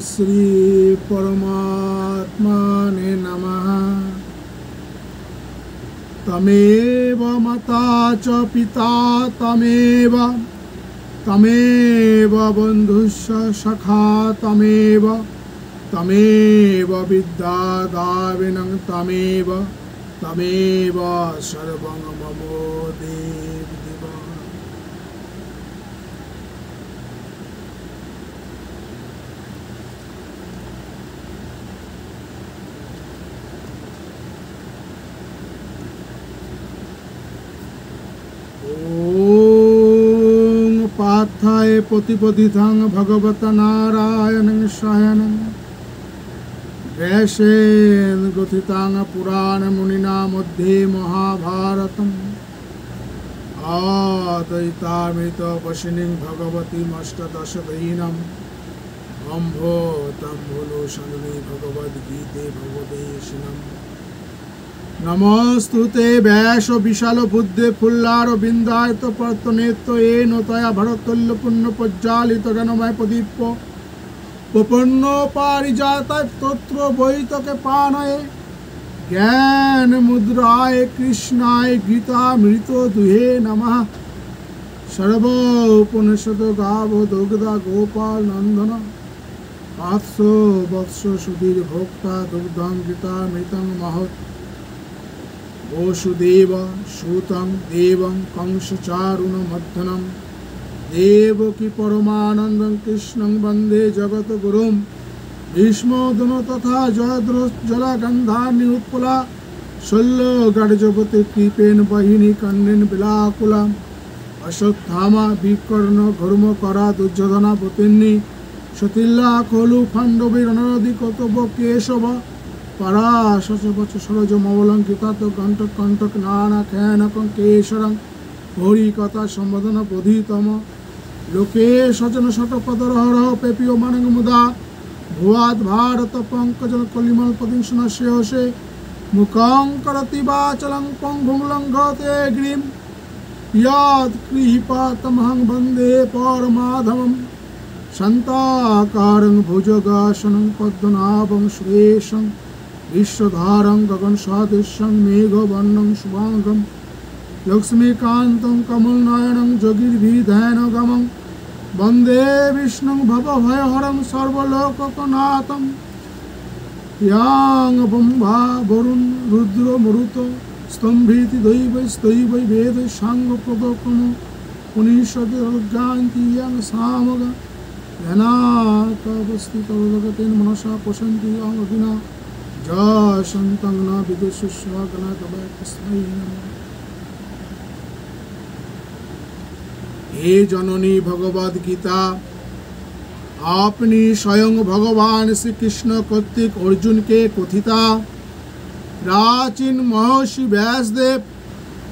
श्री परमात्मने नमः। तमेव माता च पिता तमेव बन्धुश्च सखा तमेव विद्या दाविनं तमेव सर्वं मम देव। ॐ पार्थाय प्रतिपदितं भगवता नारायणं शयनं व्यासेन ग्रथितं पुराणमुनिना मध्ये महाभारतम् आद्वैतामृतवर्षिणीं भगवतीमष्टदशदयिनम् अम्भो तम्भुलोशनी भगवद्गीते भगवदेशिनम्। नमस्तुते व्यास विशाल बुद्धे फुल्लार बिंदायत पर्तनेत्व येन तया भरतल्य पुण्य पज्जालित ज्ञानमय प्रदीप प्रपन्नो पारिजाताय तत्र वैतके पानये ज्ञान मुद्राय कृष्णाय गीतामृत दुहे नमः। सर्व उपनिषद गाव दुग्धा गोपाल नंदन पात्सो वत्स सुधीर भोक्ता दुग्धं गीतामृतं महत् वसुदेव सूतं देवं कंसचारुणमर्दनं देवकी परमानन्दं कृष्णं वन्दे जगद्गुरुं भीष्मोदनो तथा जलगन्धानि उत्पला शल्यगर्जपति कृपेण बहिनी कन्नेन बिलाकुलाम् अश्वत्थामा विकर्ण घर्मकरा दुर्योधना पतिन्नी सतिल्ला खलु पाण्डवी रणरदि कौतव केशव पराशच सरोज मौलंकिता तो कंटक कंटक नाना खैनकं केशरं हरिकथा संवदन बोधितम लोके सजन शतपदरहर पेपियो मानंग मुदा भुवाद भारत पंकजन कलिमल पदिंशनस्योषे मुखं करति वाचलं पंगुं लंघते गिरिं यत् कृपातमहं वन्दे परमाधवं शान्ताकारं भुजगासनं पद्मनाभं सुरेशं विश्वधारं गगन सदृशं मेघवर्णं शुभांगं लक्ष्मीकान्तं कमलनयनं जोगिर्विधानगमं वन्दे विष्णुं भवभयहरं सर्वलोकनाथं यां ब्रह्मा वरुण रुद्र मरुतो स्तंभिति दैवै वेद सांगपदकम पुनीषद्ज्ञान्ति यं सामग ध्यानावस्थितोदगतेन मनसा पशन्ति यं अग्ना जशन्तं न विदुषुष्वगना तबै तस्मै नमः। हे जननी भगवद गीता आपनी स्वयं भगवान श्री कृष्ण कर्तिक अर्जुन के कथिता प्राचीन महर्षि व्यासदेव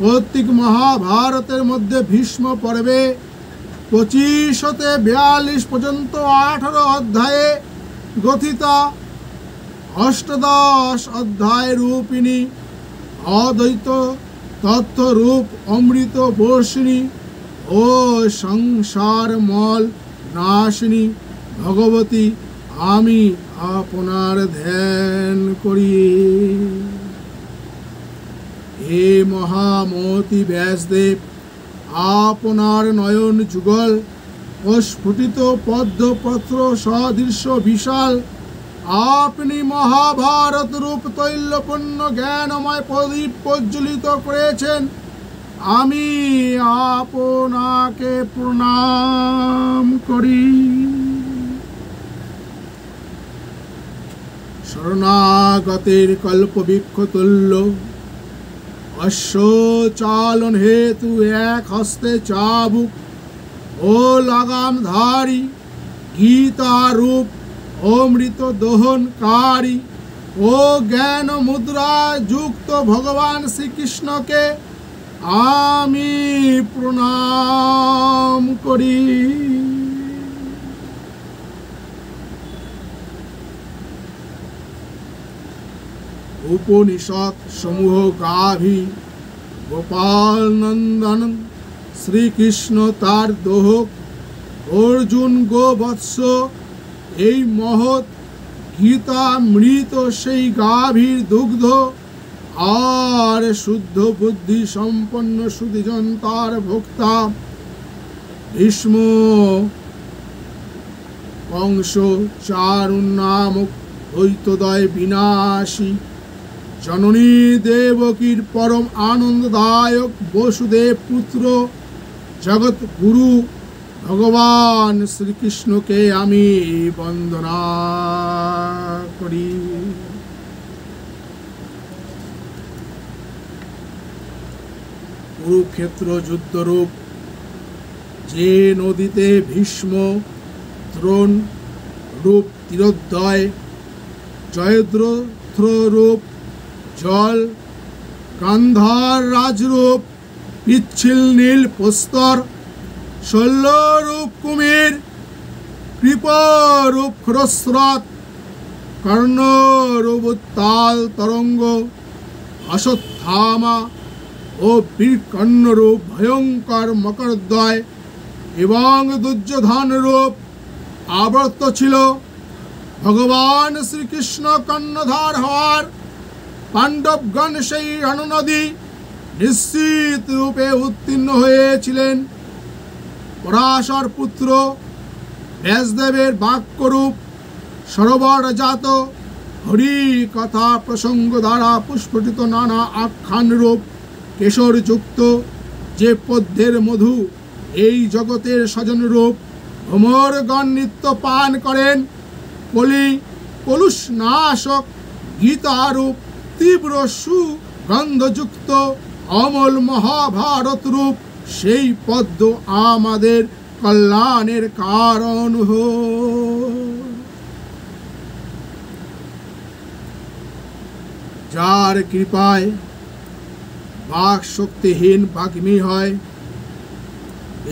कर्तिक महाभारतेर मध्य भीष्म पर्वे 25 হতে 42 পর্যন্ত 18 অধ্যায়ে গঠিতা অষ্টাদশ অধ্যায় রূপিণী অদ্বৈত তত্ত্ব রূপ অমৃত বর্ষিণী ও সংসার মল নাশিনী ভগবতী আমি আপনার ধ্যান করি। হে মহামতি ব্যাসদেব আপনার নয়ন যুগল অস্ফুটিত পদ্মপত্র সদৃশ্য বিশাল আপনি মহাভারত রূপ তৈলপূর্ণ জ্ঞানময় প্রদীপ প্রজ্বলিত করেছেন আমি আপনাকে প্রণাম করি। শরণাগতের কল্পবৃক্ষ তুল্য অশ্ব চালন হেতু এক হস্তে চাবুক ও লাগামধারী গীতারূপ অমৃত দহনকারী ও জ্ঞান মুদ্রা যুক্ত ভগবান শ্রীকৃষ্ণকে আমি প্রণাম করি। উপনিষদ সমূহ গাভী গোপাল নন্দন শ্রীকৃষ্ণ তার দোহক অর্জুন গোবৎস এই মহৎ গীতা মৃত সেই গাভীর দুগ্ধ আর শুদ্ধ বুদ্ধি সম্পন্ন সুধীজন তার ভোক্তা ভীষ্ম কংস চারুণ নামক দ্বৈতদয় বিনাশী জননী দেবকীর পরম আনন্দদায়ক বসুদেব পুত্র জগৎ গুরু ভগবান শ্রীকৃষ্ণকে আমি বন্দনা করি। কুরুক্ষেত্র যুদ্ধরূপ যে নদীতে ভীষ্ম দ্রোণ রূপ তীরোদ্বয় জয়দ্রথ রূপ জল গান্ধার রাজরূপ পিচ্ছিল নীল প্রস্তর শল্যরূপ কুমির কৃপরূপ খরস্রোত কর্ণরূপ তাল তরঙ্গ অশ্বত্থামা ও বীরকর্ণরূপ ভয়ঙ্কর মকরদ্বয় এবং দুর্যোধন রূপ আবর্ত ছিল। ভগবান শ্রীকৃষ্ণ কর্ণধার হওয়ার পাণ্ডবগণ সেই রণনদী নিশ্চিত রূপে উত্তীর্ণ হয়েছিলেন। পরাশর পুত্র ব্যাসদেবের বাক্যরূপ সরোবরজাত হরি কথা প্রসঙ্গ দ্বারা পুষ্পটিত নানা আখ্যান রূপ কেশরযুক্ত যে পদ্মের মধু এই জগতের স্বজন রূপ ভ্রমরগণ নিত্য পান করেন। কলি কলুষ নাশক গীতারূপ তীব্র সুগন্ধযুক্ত অমল মহাভারত রূপ সেই পদ্ম আমাদের কল্যাণের কারণ যার কৃপায় বাক শক্তিহীন বাগ্মী হয়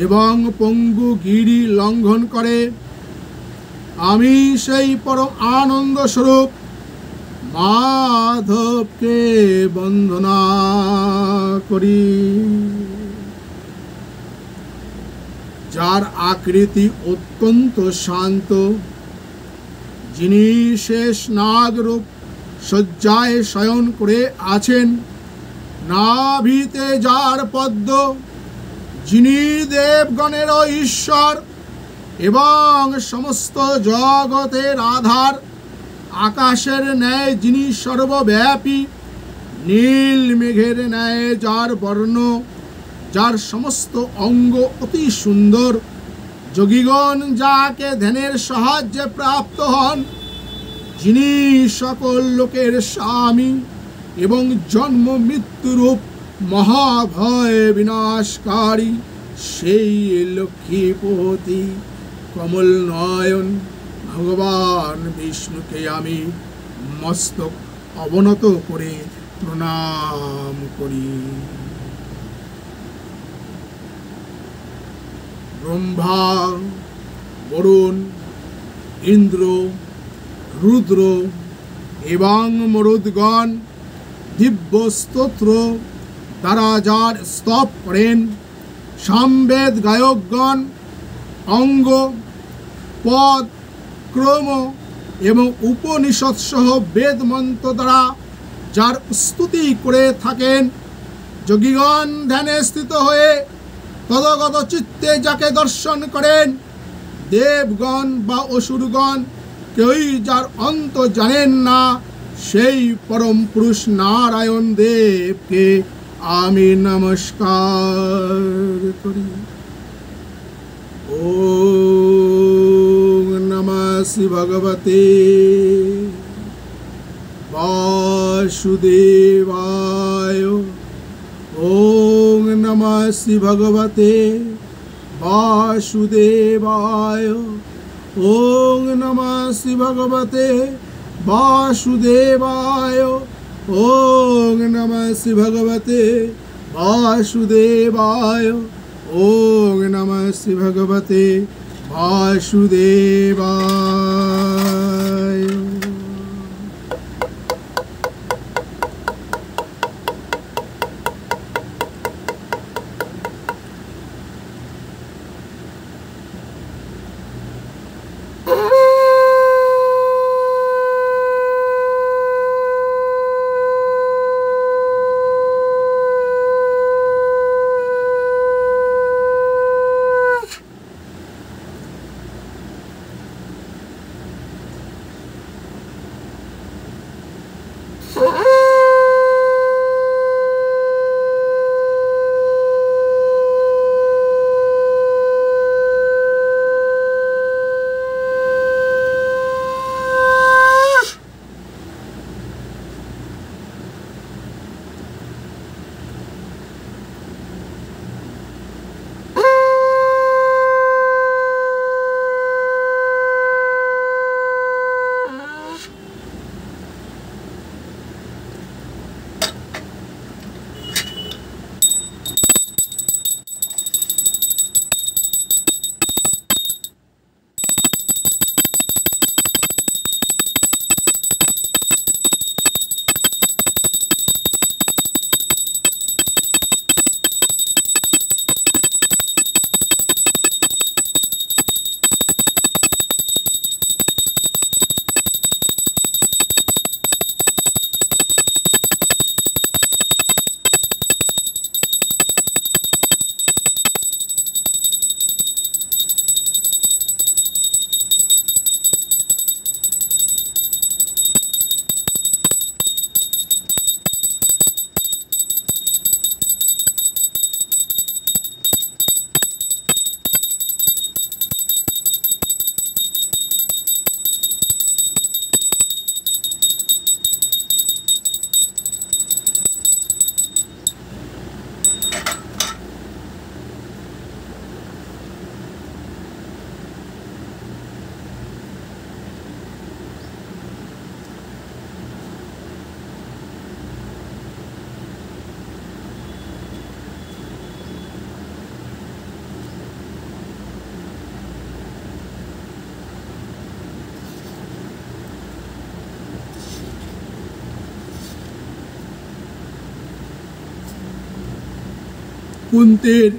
এবং পঙ্গু গিরি লঙ্ঘন করে, আমি সেই পরম আনন্দ স্বরূপ মাধবকে বন্দনা করি। যার আকৃতি অত্যন্ত শান্ত, যিনি শেষ নাগরূপ শয্যায় শয়ন করে আছেন, নাভিতে যার পদ্ম, যিনি দেবগণেরও ঈশ্বর এবং সমস্ত জগতের আধার, আকাশের ন্যায় যিনি সর্বব্যাপী, নীল মেঘের ন্যায় যার বর্ণ, যার সমস্ত অঙ্গ অতি সুন্দর, যোগীগণ যাকে ধ্যানের সাহায্যে প্রাপ্ত হন, যিনি সকল লোকের স্বামী এবং জন্ম মৃত্যুরূপ মহাভয় বিনাশকারী, সেই লক্ষ্মীপতি কমল নয়ন ভগবান বিষ্ণুকে আমি মস্তক অবনত করে প্রণাম করি। ব্রহ্মা, বরুণ, ইন্দ্র, রুদ্র এবং মরুদগণ দিব্য স্তোত্র দ্বারা যার স্তব করেন, সামবেদ গায়কগণ অঙ্গ, পদ, ক্রম এবং উপনিষদ সহ বেদ মন্ত্র দ্বারা যার স্তুতি করে থাকেন, যোগীগণ ধ্যানে স্থিত হয়ে তদগত চিত্তে যাকে দর্শন করেন, দেবগণ বা অসুরগণ কেউই যার অন্ত জানেন না, সেই পরম পুরুষ নারায়ণ দেবকে আমি নমস্কার করি। ওম নমঃ শ্রী ভগবতে বাসুদেবায়। ওম নমঃ শ্রী ভগবতে বাসুদেবায়। ওম নমঃ শ্রী ভগবতে বাসুদেবায়। ওম নমঃ শ্রী ভগবতে वासुदेवाय। ओम नमः श्री भगवते वासुदेवाय। কুন্তির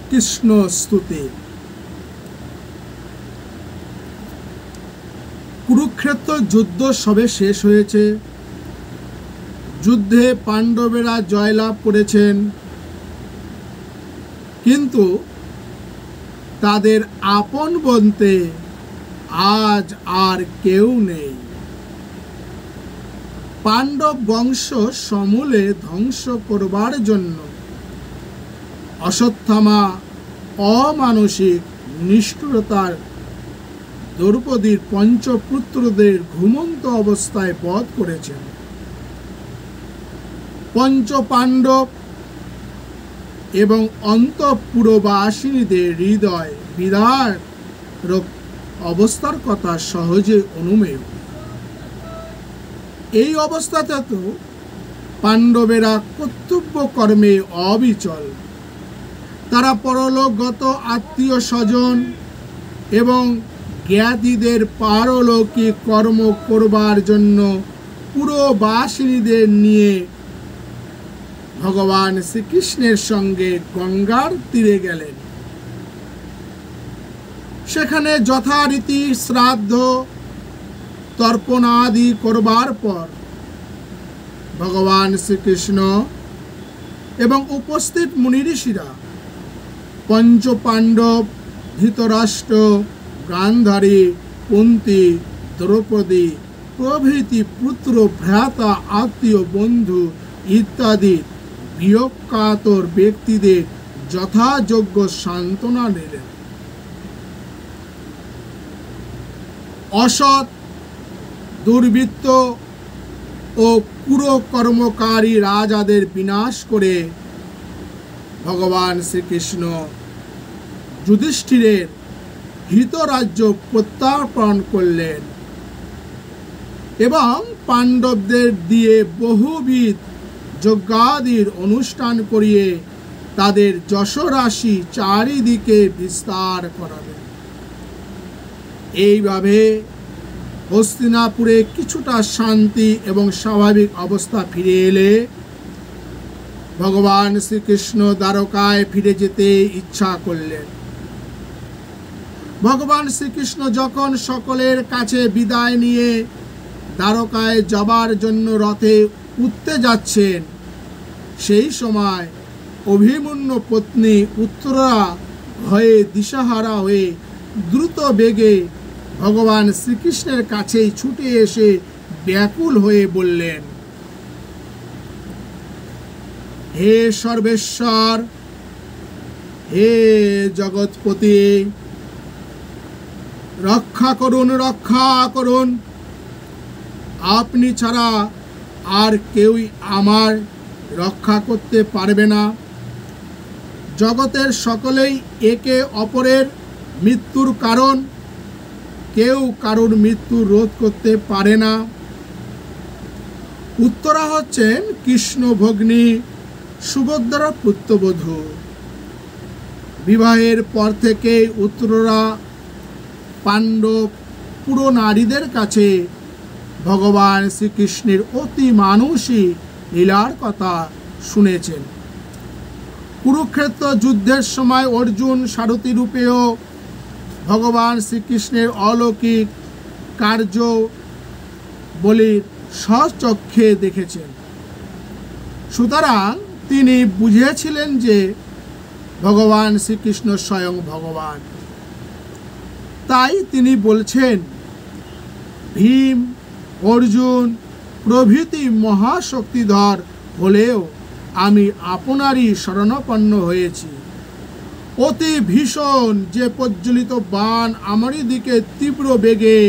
কৃষ্ণ স্তুতি। কুরুক্ষেত্র যুদ্ধ সবে শেষ হয়েছে। যুদ্ধে পাণ্ডবেরা জয়লাভ করেছেন, কিন্তু তাদের আপন বলতে আজ আর কেউ নেই। পাণ্ডব বংশ সমূলে ধ্বংস করবার জন্য অশ্বত্থামা অমানসিক নিষ্ঠুরতার দ্রৌপদীর পঞ্চপুত্রদের ঘুমন্ত অবস্থায় বধ করেছেন। পঞ্চপাণ্ডব এবং অন্তঃপুরবাসিনীদের হৃদয় বিদার অবস্থার কথা সহজে অনুমেয়। এই অবস্থাতে তো পাণ্ডবেরা কর্তব্য কর্মে অবিচল। তারা পরলোকগত আত্মীয় স্বজন এবং জ্ঞাতিদের পারলৌকিক কর্ম করবার জন্য পুরবাসিনীদের নিয়ে ভগবান শ্রীকৃষ্ণের সঙ্গে গঙ্গার তীরে গেলেন। সেখানে যথারীতি শ্রাদ্ধ তর্পণাদি করবার পর ভগবান শ্রীকৃষ্ণ এবং উপস্থিত মুনি ঋষিরা পঞ্চপাণ্ডব, ধৃতরাষ্ট্র, গান্ধারী, কুন্তী, দ্রৌপদী প্রভৃতি পুত্র ভ্রাতা আত্মীয় বন্ধু ইত্যাদি বিয়োগকাতর ব্যক্তিদের যথাযোগ্য সান্ত্বনা দিলেন। অসৎ, দুর্বৃত্ত ও কুকর্মকারী রাজাদের বিনাশ করে ভগবান শ্রীকৃষ্ণ যুধিষ্ঠিরের হিতরাজ্য প্রত্যার্পণ করলেন এবং পাণ্ডবদের দিয়ে বহুবিধ যজ্ঞাদির অনুষ্ঠান করিয়ে তাদের যশরাশি চারিদিকে বিস্তার করাবেন। এইভাবে হস্তিনাপুরে কিছুটা শান্তি এবং স্বাভাবিক অবস্থা ফিরে এলে ভগবান শ্রীকৃষ্ণ দ্বারকায় ফিরে যেতে ইচ্ছা করলেন। ভগবান শ্রীকৃষ্ণ যখন সকলের কাছে বিদায় নিয়ে দ্বারকায় যাবার জন্য রথে উঠতে যাচ্ছেন, সেই সময় অভিমন্যু পত্নী উত্তরা ভয়ে দিশাহারা হয়ে দ্রুত বেগে ভগবান শ্রীকৃষ্ণের কাছেই ছুটে এসে ব্যাকুল হয়ে বললেন, হে সর্বেশ্বর, হে জগৎপতি, রক্ষা করুন, রক্ষা করুন। আপনি ছাড়া আর কেউই আমার রক্ষা করতে পারবে না। জগতের সকলেই একে অপরের মৃত্যুর কারণ, কেউ কারোর মৃত্যু রোধ করতে পারে না। উত্তরা হচ্ছেন কৃষ্ণ ভগ্নী সুভদ্রার পুত্রবধূ। বিবাহের পর থেকে উত্তরা পাণ্ডব পুরো নারীদের কাছে ভগবান শ্রীকৃষ্ণের অতি মানসী লীলার কথা শুনেছেন। কুরুক্ষেত্র যুদ্ধের সময় অর্জুন সারথী রূপেও ভগবান শ্রীকৃষ্ণের অলৌকিক কার্য বলে স্বচক্ষে দেখেছেন। সুতরাং তিনি বুঝেছিলেন যে ভগবান শ্রীকৃষ্ণ স্বয়ং ভগবান। তাই তিনি বলছেন, ভীম, অর্জুন প্রভৃতি মহাশক্তিধর হলেও আমি আপনারই শরণাপন্ন হয়েছি। অতি ভীষণ যে প্রজ্বলিত বাণ আমারই দিকে তীব্র বেগে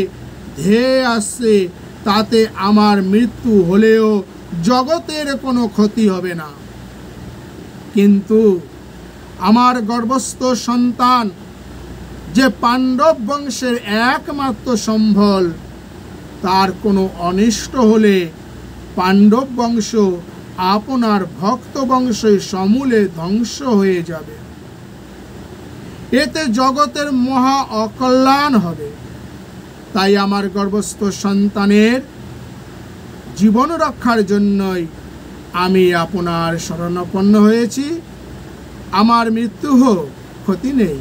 ধেয়ে আসছে, তাতে আমার মৃত্যু হলেও জগতের কোনো ক্ষতি হবে না। কিন্তু আমার গর্ভস্থ সন্তান যে পাণ্ডব বংশের একমাত্র সম্বল, তার কোনো অনিষ্ট হলে পাণ্ডব বংশ আপনার ভক্ত বংশই সমূলে ধ্বংস হয়ে যাবে। এতে জগতের মহা অকল্যাণ হবে। তাই আমার গর্ভস্থ সন্তানের জীবন রক্ষার জন্যই আমি আপনার শরণাপন্ন হয়েছি। আমার মৃত্যু হোক, ক্ষতি নেই,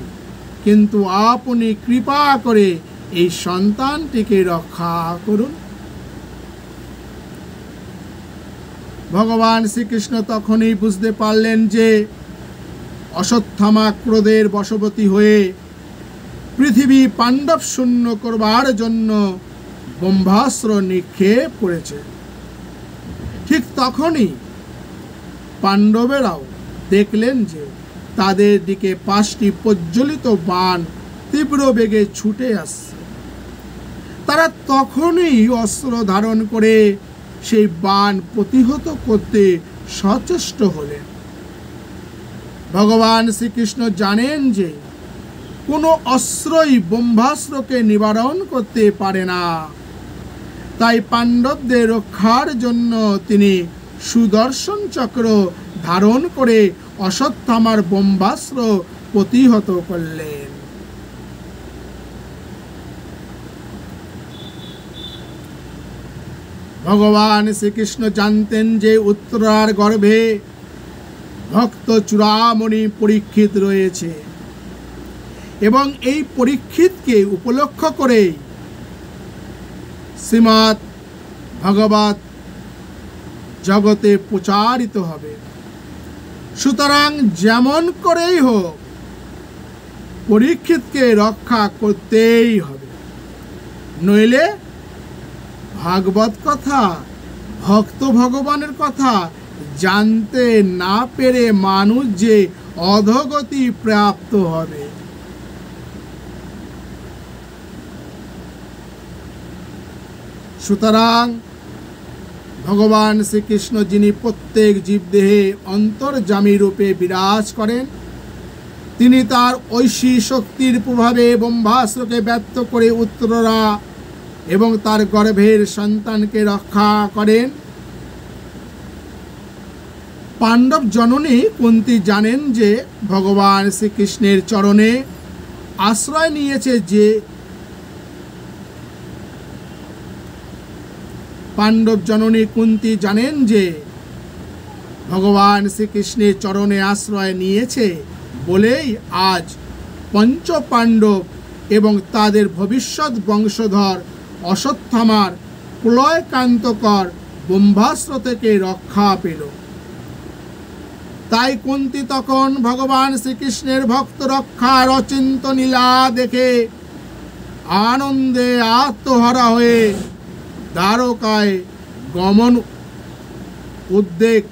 কিন্তু আপনি কৃপা করে এই সন্তানটিকে রক্ষা করুন। ভগবান শ্রীকৃষ্ণ তখনই বুঝতে পারলেন যে অশ্বত্থামা ক্রোধের বশবর্তী হয়ে পৃথিবী পাণ্ডব শূন্য করবার জন্য ব্রহ্মাস্ত্র নিক্ষেপ করেছে। ঠিক তখনই পাণ্ডবেরাও দেখলেন যে তাদের দিকে 5টি প্রজ্বলিত বাণ তীব্র বেগে ছুটে আসছে। তারা তখনই অস্ত্র ধারণ করে সেই বাণ প্রতিহত করতে সচেষ্ট হলেন। ভগবান শ্রীকৃষ্ণ জানেন যে কোনো অস্ত্রই ব্রহ্মাস্ত্রকে নিবারণ করতে পারে না। তাই পাণ্ডবদের রক্ষার জন্য তিনি সুদর্শন চক্র ধারণ করে অশ্বত্থামার ব্রহ্মাস্ত্র প্রতিহত করলেন। ভগবান শ্রীকৃষ্ণ জানতেন যে উত্তরার গর্ভে ভক্ত চূড়ামণি পরীক্ষিত রয়েছে এবং এই পরীক্ষিতকে উপলক্ষ করে শ্রীমদ্ ভগবত জগতে প্রচারিত হবে। সুতরাং যেমন করেই হোক পরীক্ষিতকে রক্ষা করতেই হবে, নইলে ভাগবত কথা, ভক্ত ভগবানের কথা জানতে না পেরে মানুষ যে অধোগতি প্রাপ্ত হবে। সুতরাং ভগবান শ্রীকৃষ্ণ, যিনি প্রত্যেক জীবদেহে অন্তর্যামী রূপে বিরাজ করেন, তিনি তার ঐশী শক্তির প্রভাবে ব্রহ্মাস্ত্রকে ব্যর্থ করে উত্তরা এবং তার গর্ভের সন্তানকে রক্ষা করেন। পাণ্ডব জননী কুন্তী জানেন যে ভগবান শ্রীকৃষ্ণের চরণে আশ্রয় নিয়েছে যে পাণ্ডব জননী কুন্তী জানেন যে ভগবান শ্রীকৃষ্ণের চরণে আশ্রয় নিয়েছে বলেই আজ পঞ্চ পাণ্ডব এবং তাদের ভবিষ্যৎ বংশধর অশ্বত্থামার প্রলয়কান্তকর ব্রহ্মাস্ত্র থেকে রক্ষা পেল। তাই কুন্তী তখন ভগবান শ্রীকৃষ্ণের ভক্ত রক্ষার অচিন্ত লীলা দেখে আনন্দে আত্মহারা হয়ে দ্বারকায় গমন উদ্বেগ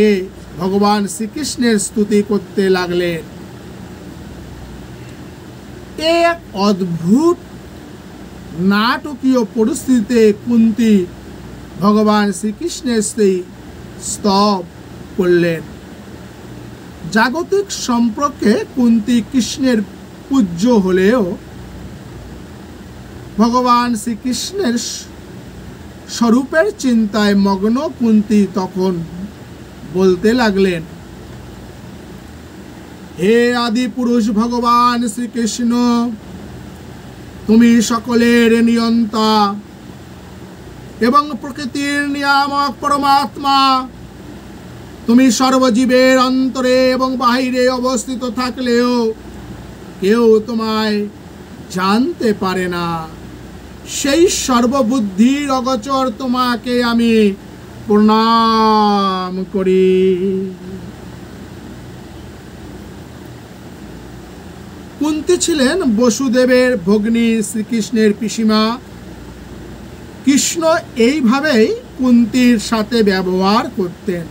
এ ভগবান শ্রীকৃষ্ণের স্তুতি করতে লাগলেন। এক অদ্ভুত নাটকীয় পরিস্থিতিতে কুন্তী ভগবান শ্রীকৃষ্ণের সেই স্তব করলেন। জাগতিক সম্পর্কে কুন্তী কৃষ্ণের পূজ্য হলেও ভগবান শ্রীকৃষ্ণের স্বরূপের চিন্তায় মগ্ন কুন্তী তখন বলতে লাগলেন, হে আদি পুরুষ ভগবান শ্রীকৃষ্ণ, তুমি সকলের নিয়ন্তা এবং প্রকৃতির নিয়ামক পরমাত্মা। তুমি সর্বজীবের অন্তরে এবং বাহিরে অবস্থিত থাকলেও কেউ তোমায় জানতে পারে না। সেই সর্ববুদ্ধির অগোচর তোমাকে আমি প্রণাম করি। কুন্তী ছিলেন বসুদেবের ভগ্নী শ্রীকৃষ্ণের পিসিমা। কৃষ্ণ এইভাবেই কুন্তীর সাথে ব্যবহার করতেন।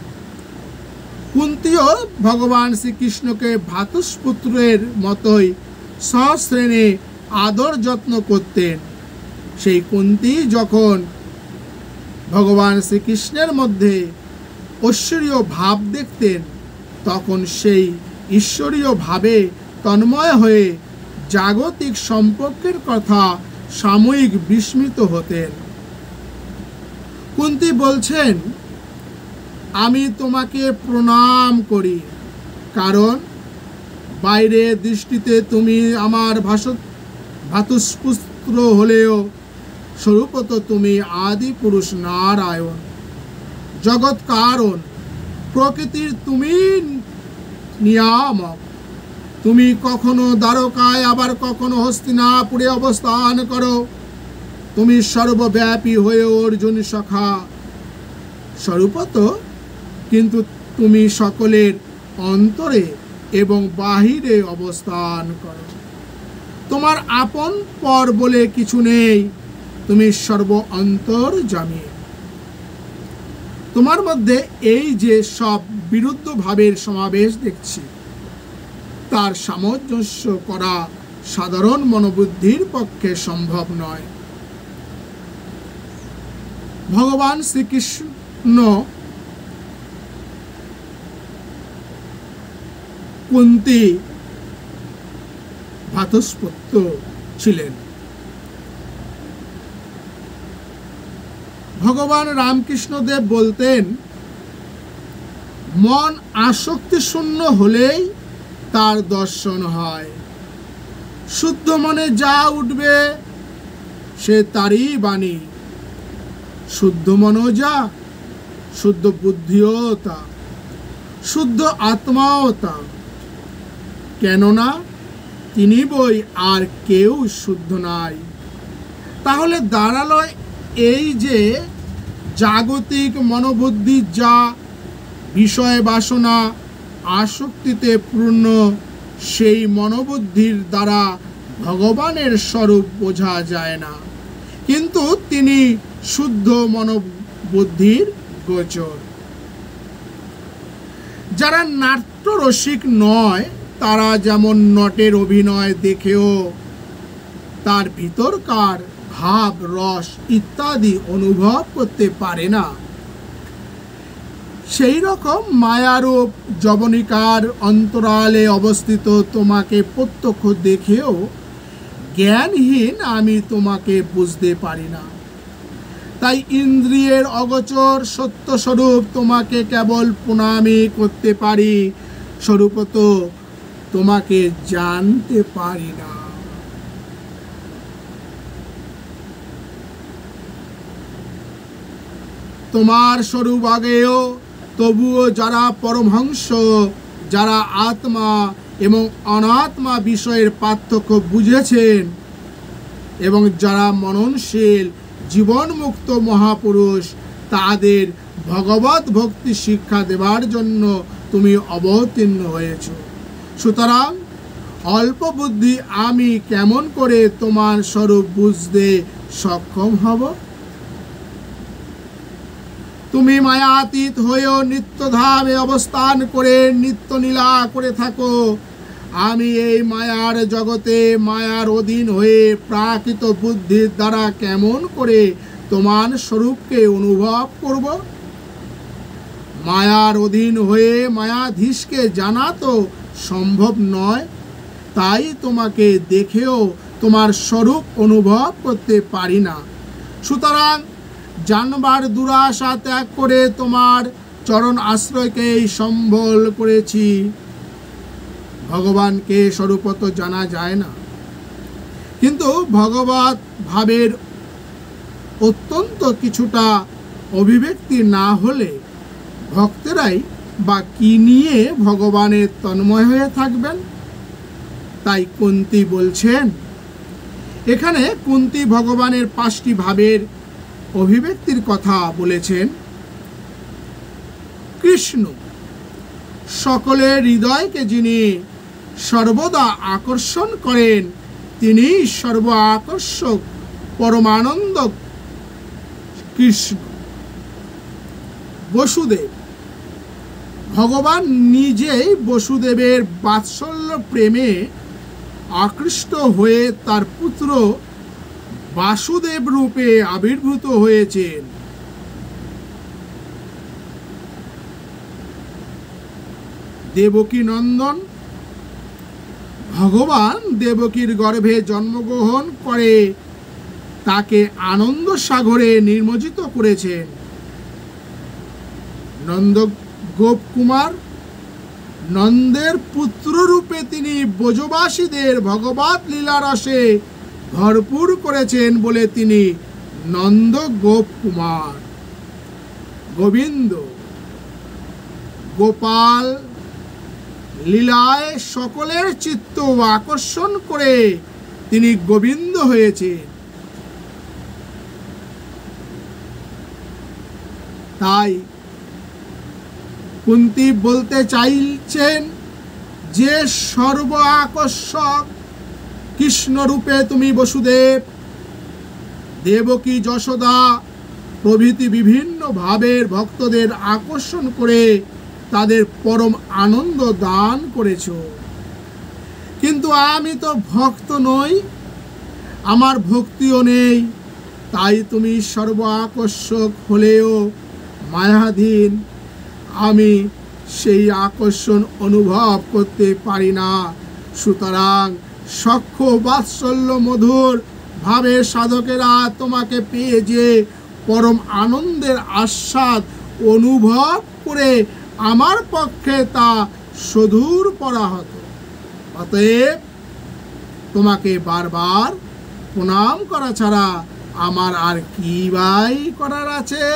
কুন্তীও ভগবান শ্রীকৃষ্ণকে ভ্রাতুষ্পুত্রের মতোই সশ্রেণী আদর যত্ন করতেন। সেই কুন্তী যখন ভগবান শ্রীকৃষ্ণের মধ্যে ঐশ্বরীয় ভাব দেখতেন তখন সেই ঈশ্বরীয় ভাবে তন্ময় হয়ে জাগতিক সম্পর্কের কথা সাময়িক বিস্মিত হতেন। কুন্তী বলছেন, আমি তোমাকে প্রণাম করি, কারণ বাইরে দৃষ্টিতে তুমি আমার ভ্রাতুষ্পুত্র হলেও স্বরূপত তুমি আদি পুরুষ নারায়ণ, জগৎ কারণ, প্রকৃতির তুমি নিয়ামক। তুমি কখনো দ্বারকায় আবার কখনো হস্তিনাপুরে অবস্থান করো। তুমি সর্বব্যাপী হয়ে অর্জুন সখা স্বরূপত, কিন্তু তুমি সকলের অন্তরে এবং বাহিরে অবস্থান করো। তোমার আপন পর বলে কিছু নেই, তুমি সর্ব অন্তর্যামী। তোমার মধ্যে এই যে সব বিরুদ্ধ ভাবের সমাবেশ দেখছি, তার সামঞ্জস্য করা সাধারণ মনোবুদ্ধির পক্ষে সম্ভব নয়। ভগবান শ্রীকৃষ্ণ কুন্তী ভ্রাতুষ্পুত্র ছিলেন। ভগবান রামকৃষ্ণদেব বলতেন, মন আসক্তি শূন্য হলেই তার দর্শন হয়। শুদ্ধ মনে যা উঠবে সে তারই বাণী। শুদ্ধ মনও যা, শুদ্ধ বুদ্ধিও তা, শুদ্ধ আত্মাও তা। কেননা তিনি বই আর কেউ শুদ্ধ নাই। তাহলে দাঁড়ালো এই যে জাগতিক মনোবুদ্ধি যা বিষয় বাসনা আসক্তিতে পূর্ণ, সেই মনোবুদ্ধির দ্বারা ভগবানের স্বরূপ বোঝা যায় না, কিন্তু তিনি শুদ্ধ মনোবুদ্ধির গোচর। যারা নাট্যরসিক নয় তারা যেমন নটের অভিনয় দেখেও তার ভিতরকার ভাব রস ইত্যাদি অনুভব করতে পারে না, সেই রকম মায়ারূপ যবনিকার অন্তরালে অবস্থিত তোমাকে প্রত্যক্ষ দেখেও জ্ঞানহীন আমি তোমাকে বুঝতে পারি না। তাই ইন্দ্রিয়ের অগোচর সত্য স্বরূপ তোমাকে কেবল প্রণামই করতে পারি, স্বরূপত তোমাকে জানতে পারি না। তোমার স্বরূপ আগেও, তবুও যারা পরমহংস, যারা আত্মা এবং অনাত্মা বিষয়ের পার্থক্য বুঝেছেন এবং যারা মননশীল জীবনমুক্ত মহাপুরুষ, তাদের ভগবত ভক্তি শিক্ষা দেবার জন্য তুমি অবতীর্ণ হয়েছ। সুতরাং অল্প বুদ্ধি আমি কেমন করে তোমার স্বরূপ বুঝতে সক্ষম হব? তুমি মায়াতীত হয়েও নিত্যধামে অবস্থান করে নিত্য লীলা করে থাকো। আমি এই মায়ার জগতে মায়ার অধীন হয়ে প্রাকৃত বুদ্ধির দ্বারা কেমন করে তোমার স্বরূপকে অনুভব করব? মায়ার অধীন হয়ে মায়াধীশকে জানা তো সম্ভব নয়, তাই তোমাকে দেখেও তোমার স্বরূপ অনুভব করতে পারি না। সুতরাং জানবার দুরাশা ত্যাগ করে তোমার চরণ আশ্রয়কেই সম্বল করেছি। ভগবানকে স্বরূপত জানা যায় না, কিন্তু ভগবত ভাবের অত্যন্ত কিছুটা অভিব্যক্তি না হলে ভক্তেরাই বা কি নিয়ে ভগবানের তন্ময় হয়ে থাকবেন? তাই কুন্তী বলছেন, এখানে কুন্তী ভগবানের 5টি ভাবের অভিব্যক্তির কথা বলেছেন। কৃষ্ণ সকলের হৃদয়কে যিনি সর্বদা আকর্ষণ করেন, তিনি সর্ব আকর্ষক পরমানন্দ কৃষ্ণ। বসুদেব ভগবান নিজেই বসুদেবের বাৎসল্য প্রেমে আকৃষ্ট হয়ে তার পুত্র বাসুদেব রূপে আবির্ভূত হয়েছেন। দেবকী নন্দন ভগবান দেবকীর গর্ভে জন্মগ্রহণ করে তাকে আনন্দ সাগরে নিমজ্জিত করেছেন। নন্দ গোপ কুমার নন্দের পুত্র রূপে তিনি ব্রজবাসীদের ভগবত লীলারসে ভরপুর করেছেন বলে তিনি নন্দ গোপ কুমার। গোবিন্দ গোপাল লীলায় সকলের চিত্ত আকর্ষণ করে তিনি গোবিন্দ হয়েছেন। তাই কুন্তী বলতে চাইছেন যে সর্ব আকর্ষক কৃষ্ণরূপে তুমি বসুদেব, দেবকী, যশোদা প্রভৃতি বিভিন্ন ভাবের ভক্তদের আকর্ষণ করে তাদের পরম আনন্দ দান করেছ। কিন্তু আমি তো ভক্ত নই, আমার ভক্তিও নেই, তাই তুমি সর্ব আকর্ষক হলেও মায়াধীন, আমি সেই আকর্ষণ অনুভব করতে পারি না। সুতরাং সখ্য বাৎসল্য মধুর ভাবের সাধকেরা তোমাকে পেয়ে যে পরম আনন্দের আস্বাদ অনুভব করে আমার পক্ষে তা সুদূর পরাহত। অতএব তোমাকে বারবার প্রণাম করা ছাড়া আমার আর কি বাই করার আছে?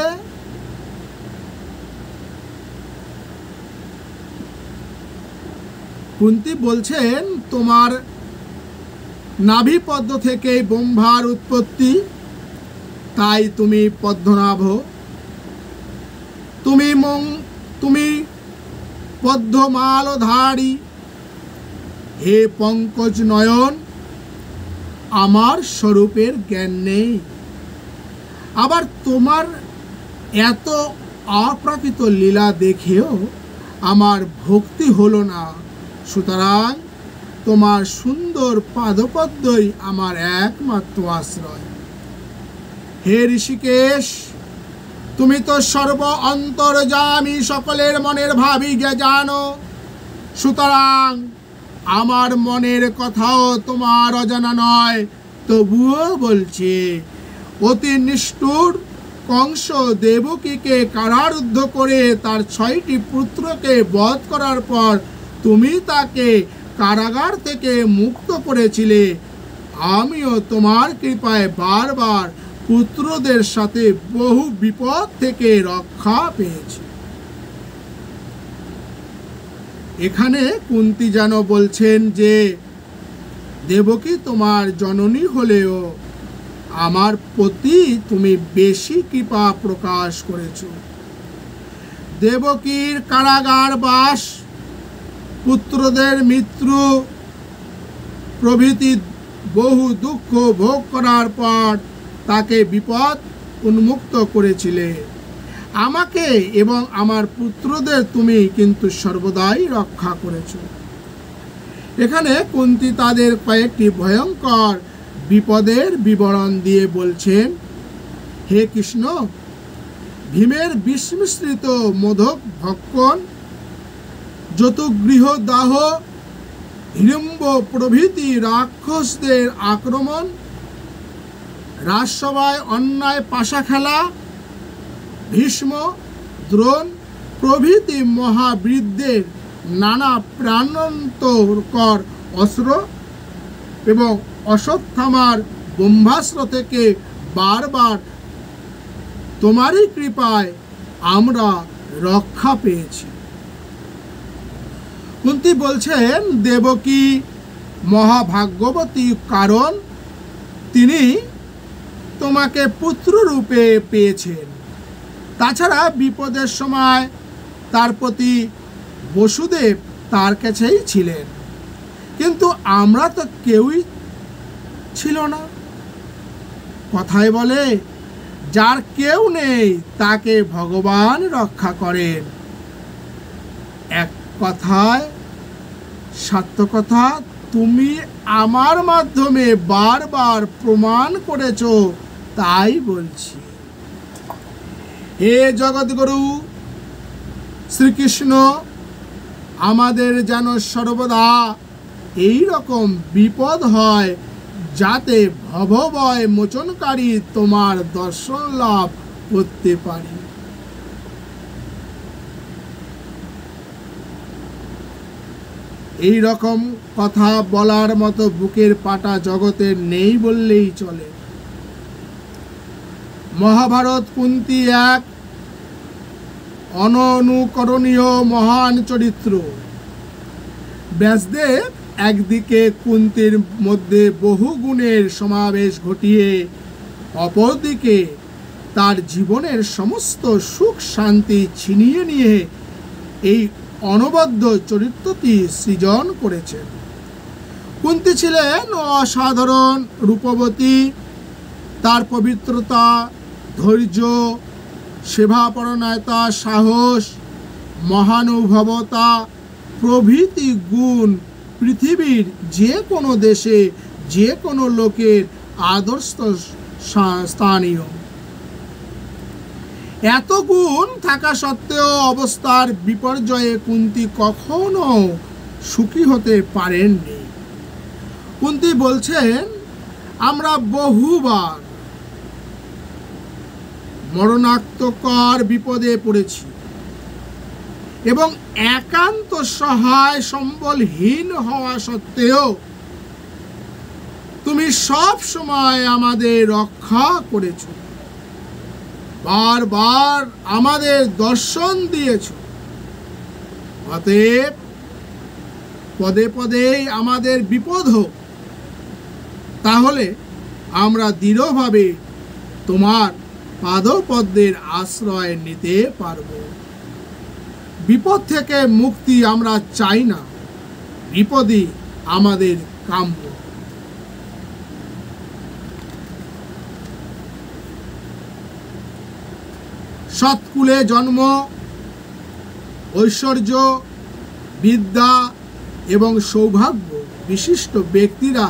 কুন্তী বলছেন, তোমার নাভি পদ্ম থেকে ব্রহ্মার উৎপত্তি, তাই তুমি পদ্মনাভ। তুমি পদ্মমালধারী, হে পঙ্কজ নয়ন, আমার স্বরূপের জ্ঞান নেই। আবার তোমার এত অপ্রাকৃত লীলা দেখেও আমার ভক্তি হলো না। সুতরাং তোমার সুন্দর পাদপদ্মই আমার একমাত্র আশ্রয়। হে ঋষিকেশ, তুমি তো সর্ব অন্তর্যামী, সকলের মনের ভাবই জানো। সুতরাং আমার মনের কথাও তোমার অজানা নয়। তবুও বলছি, অতি নিষ্ঠুর কংস দেবকীকে কারারুদ্ধ করে তার 6টি পুত্রকে বধ করার পর তুমি তাকে কারাগার থেকে মুক্ত করেছিলে, আমিও তোমার কৃপায় বারবার পুত্রদের সাথে বহু বিপদ থেকে রক্ষা পেয়েছি। এখানে কুন্তী যেন বলছেন যে দেবকী তোমার জননী হলেও আমার প্রতি তুমি বেশি কৃপা প্রকাশ করেছ। দেবকীর কারাগার বাস, পুত্রদের মৃত্যু প্রভৃতি বহু দুঃখ ভোগ করার পর তাকে বিপদ উন্মুক্ত করেছিলে। আমাকে এবং আমার পুত্রদের তুমি কিন্তু সর্বদাই রক্ষা করেছ। এখানে কুন্তী তাদের কয়েকটি ভয়ঙ্কর বিপদের বিবরণ দিয়ে বলছেন, হে কৃষ্ণ, ভীমের বিষ-মিশ্রিত মোদক ভক্ষণ, যতুগৃহ দাহ, হিড়ম্ব প্রভৃতি রাক্ষসদের আক্রমণ, রাজসভায় অন্যায় পাশা খেলা, ভীষ্ম, দ্রোণ প্রভৃতি মহাবীরদের নানা প্রাণান্তকর অস্ত্র এবং অশ্বত্থামার ব্রহ্মাস্ত্র থেকে বারবার তোমারই কৃপায় আমরা রক্ষা পেয়েছি। কুন্তী বলছেন দেবকী মহাভাগ্যবতী, কারণ তিনি তোমাকে পুত্র রূপে পেয়েছেন। তাছাড়া বিপদের সময় তার প্রতি বসুদেব তার কাছেই ছিলেন, কিন্তু আমরা তো কেউই ছিল না। কথায় বলে, যার কেউ নেই তাকে ভগবান রক্ষা করেন। এক কথায় সত্য কথা তুমি আমার মাধ্যমে বারবার প্রমাণ করেছ, তাই বলছি। হে জগৎগুরু শ্রীকৃষ্ণ, আমাদের যেন সর্বদা এই রকম বিপদ হয় যাতে ভবভয় মোচনকারী তোমার দর্শন লাভ করতে পারি। এই রকম কথা বলার মতো বুকের পাটা জগতের নেই বললেই চলে। মহাভারত কুন্তী এক অননুকরণীয় মহান চরিত্র। ব্যাসদেব একদিকে কুন্তীর মধ্যে বহু গুণের সমাবেশ ঘটিয়ে অপরদিকে তার জীবনের সমস্ত সুখ শান্তি ছিনিয়ে নিয়ে এই অনবদ্য চরিত্রটি সৃজন করেছেন। কুন্তী ছিলেন অসাধারণ রূপবতী। তার পবিত্রতা, ধৈর্য, সেবাপরায়ণতা, সাহস, মহানুভবতা প্রভৃতি গুণ পৃথিবীর যে কোনো দেশে যে কোনো লোকের আদর্শ স্থানীয়। এত গুণ থাকা সত্ত্বেও অবস্থার বিপর্যয়ে কুন্তী কখনো সুখী হতে পারেননি। কুন্তী বলছেন, আমরা বহুবার মরণাত্মকর বিপদে পড়েছি এবং একান্ত সহায় সম্বলহীন হওয়া সত্ত্বেও তুমি সব সময় আমাদের রক্ষা করেছ, বারবার আমাদের দর্শন দিয়েছ। অতএব পদে পদে আমাদের বিপদ হোক, তাহলে আমরা দৃঢ়ভাবে তোমার পাদপদ্মের আশ্রয় নিতে পারব। বিপদ থেকে মুক্তি আমরা চাই না, বিপদই আমাদের কাম্য। সৎকুলে জন্ম, ঐশ্বর্য, বিদ্যা এবং সৌভাগ্য বিশিষ্ট ব্যক্তিরা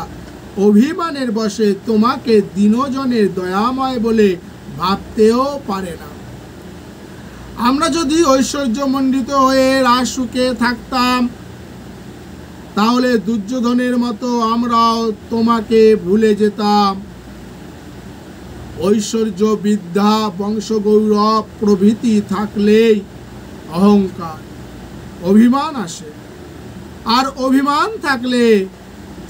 অভিমানের বশে তোমাকে দীনজনের দয়াময় বলে ভাবতেও পারে না। আমরা যদি ঐশ্বর্যমণ্ডিত হয়ে রাজসুখে থাকতাম, তাহলে দুর্যোধনের মতো আমরাও তোমাকে ভুলে যেতাম। ঐশ্বর্য, বিদ্যা, বংশগৌরব প্রভৃতি থাকলেই অহংকার, অভিমান আসে। আর অভিমান থাকলে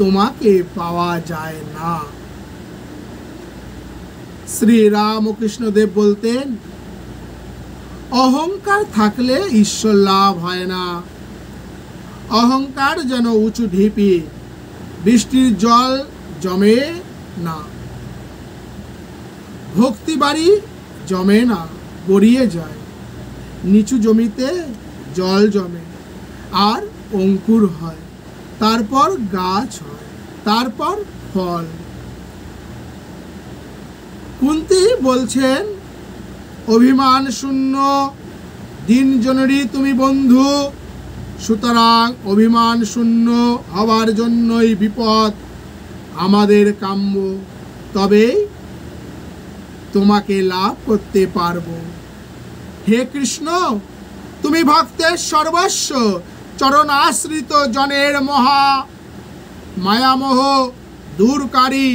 তোমাকে পাওয়া যায় না। শ্রী রামকৃষ্ণদেব বলতেন, অহংকার থাকলে ঈশ্বর লাভ হয় না। অহংকার যেন উঁচু ঢিপি, বৃষ্টির জল জমে না। ভক্তি বাড়ি জমে না, গড়িয়ে যায়। নিচু জমিতে জল জমে আর অঙ্কুর হয়, তারপর গাছ হয়, তারপর ফল। কুন্তী বলছেন, অভিমান শূন্য দিনজনেরই তুমি বন্ধু, সুতরাং অভিমান শূন্য হবার জন্যই বিপদ আমাদের কাম্য, তবেই তোমাকে লাভ করতে পারব। হে কৃষ্ণ, তুমি ভক্তের সর্বস্ব, চরণ আশ্রিত জনের মহা মায়ামোহ দূরকারী,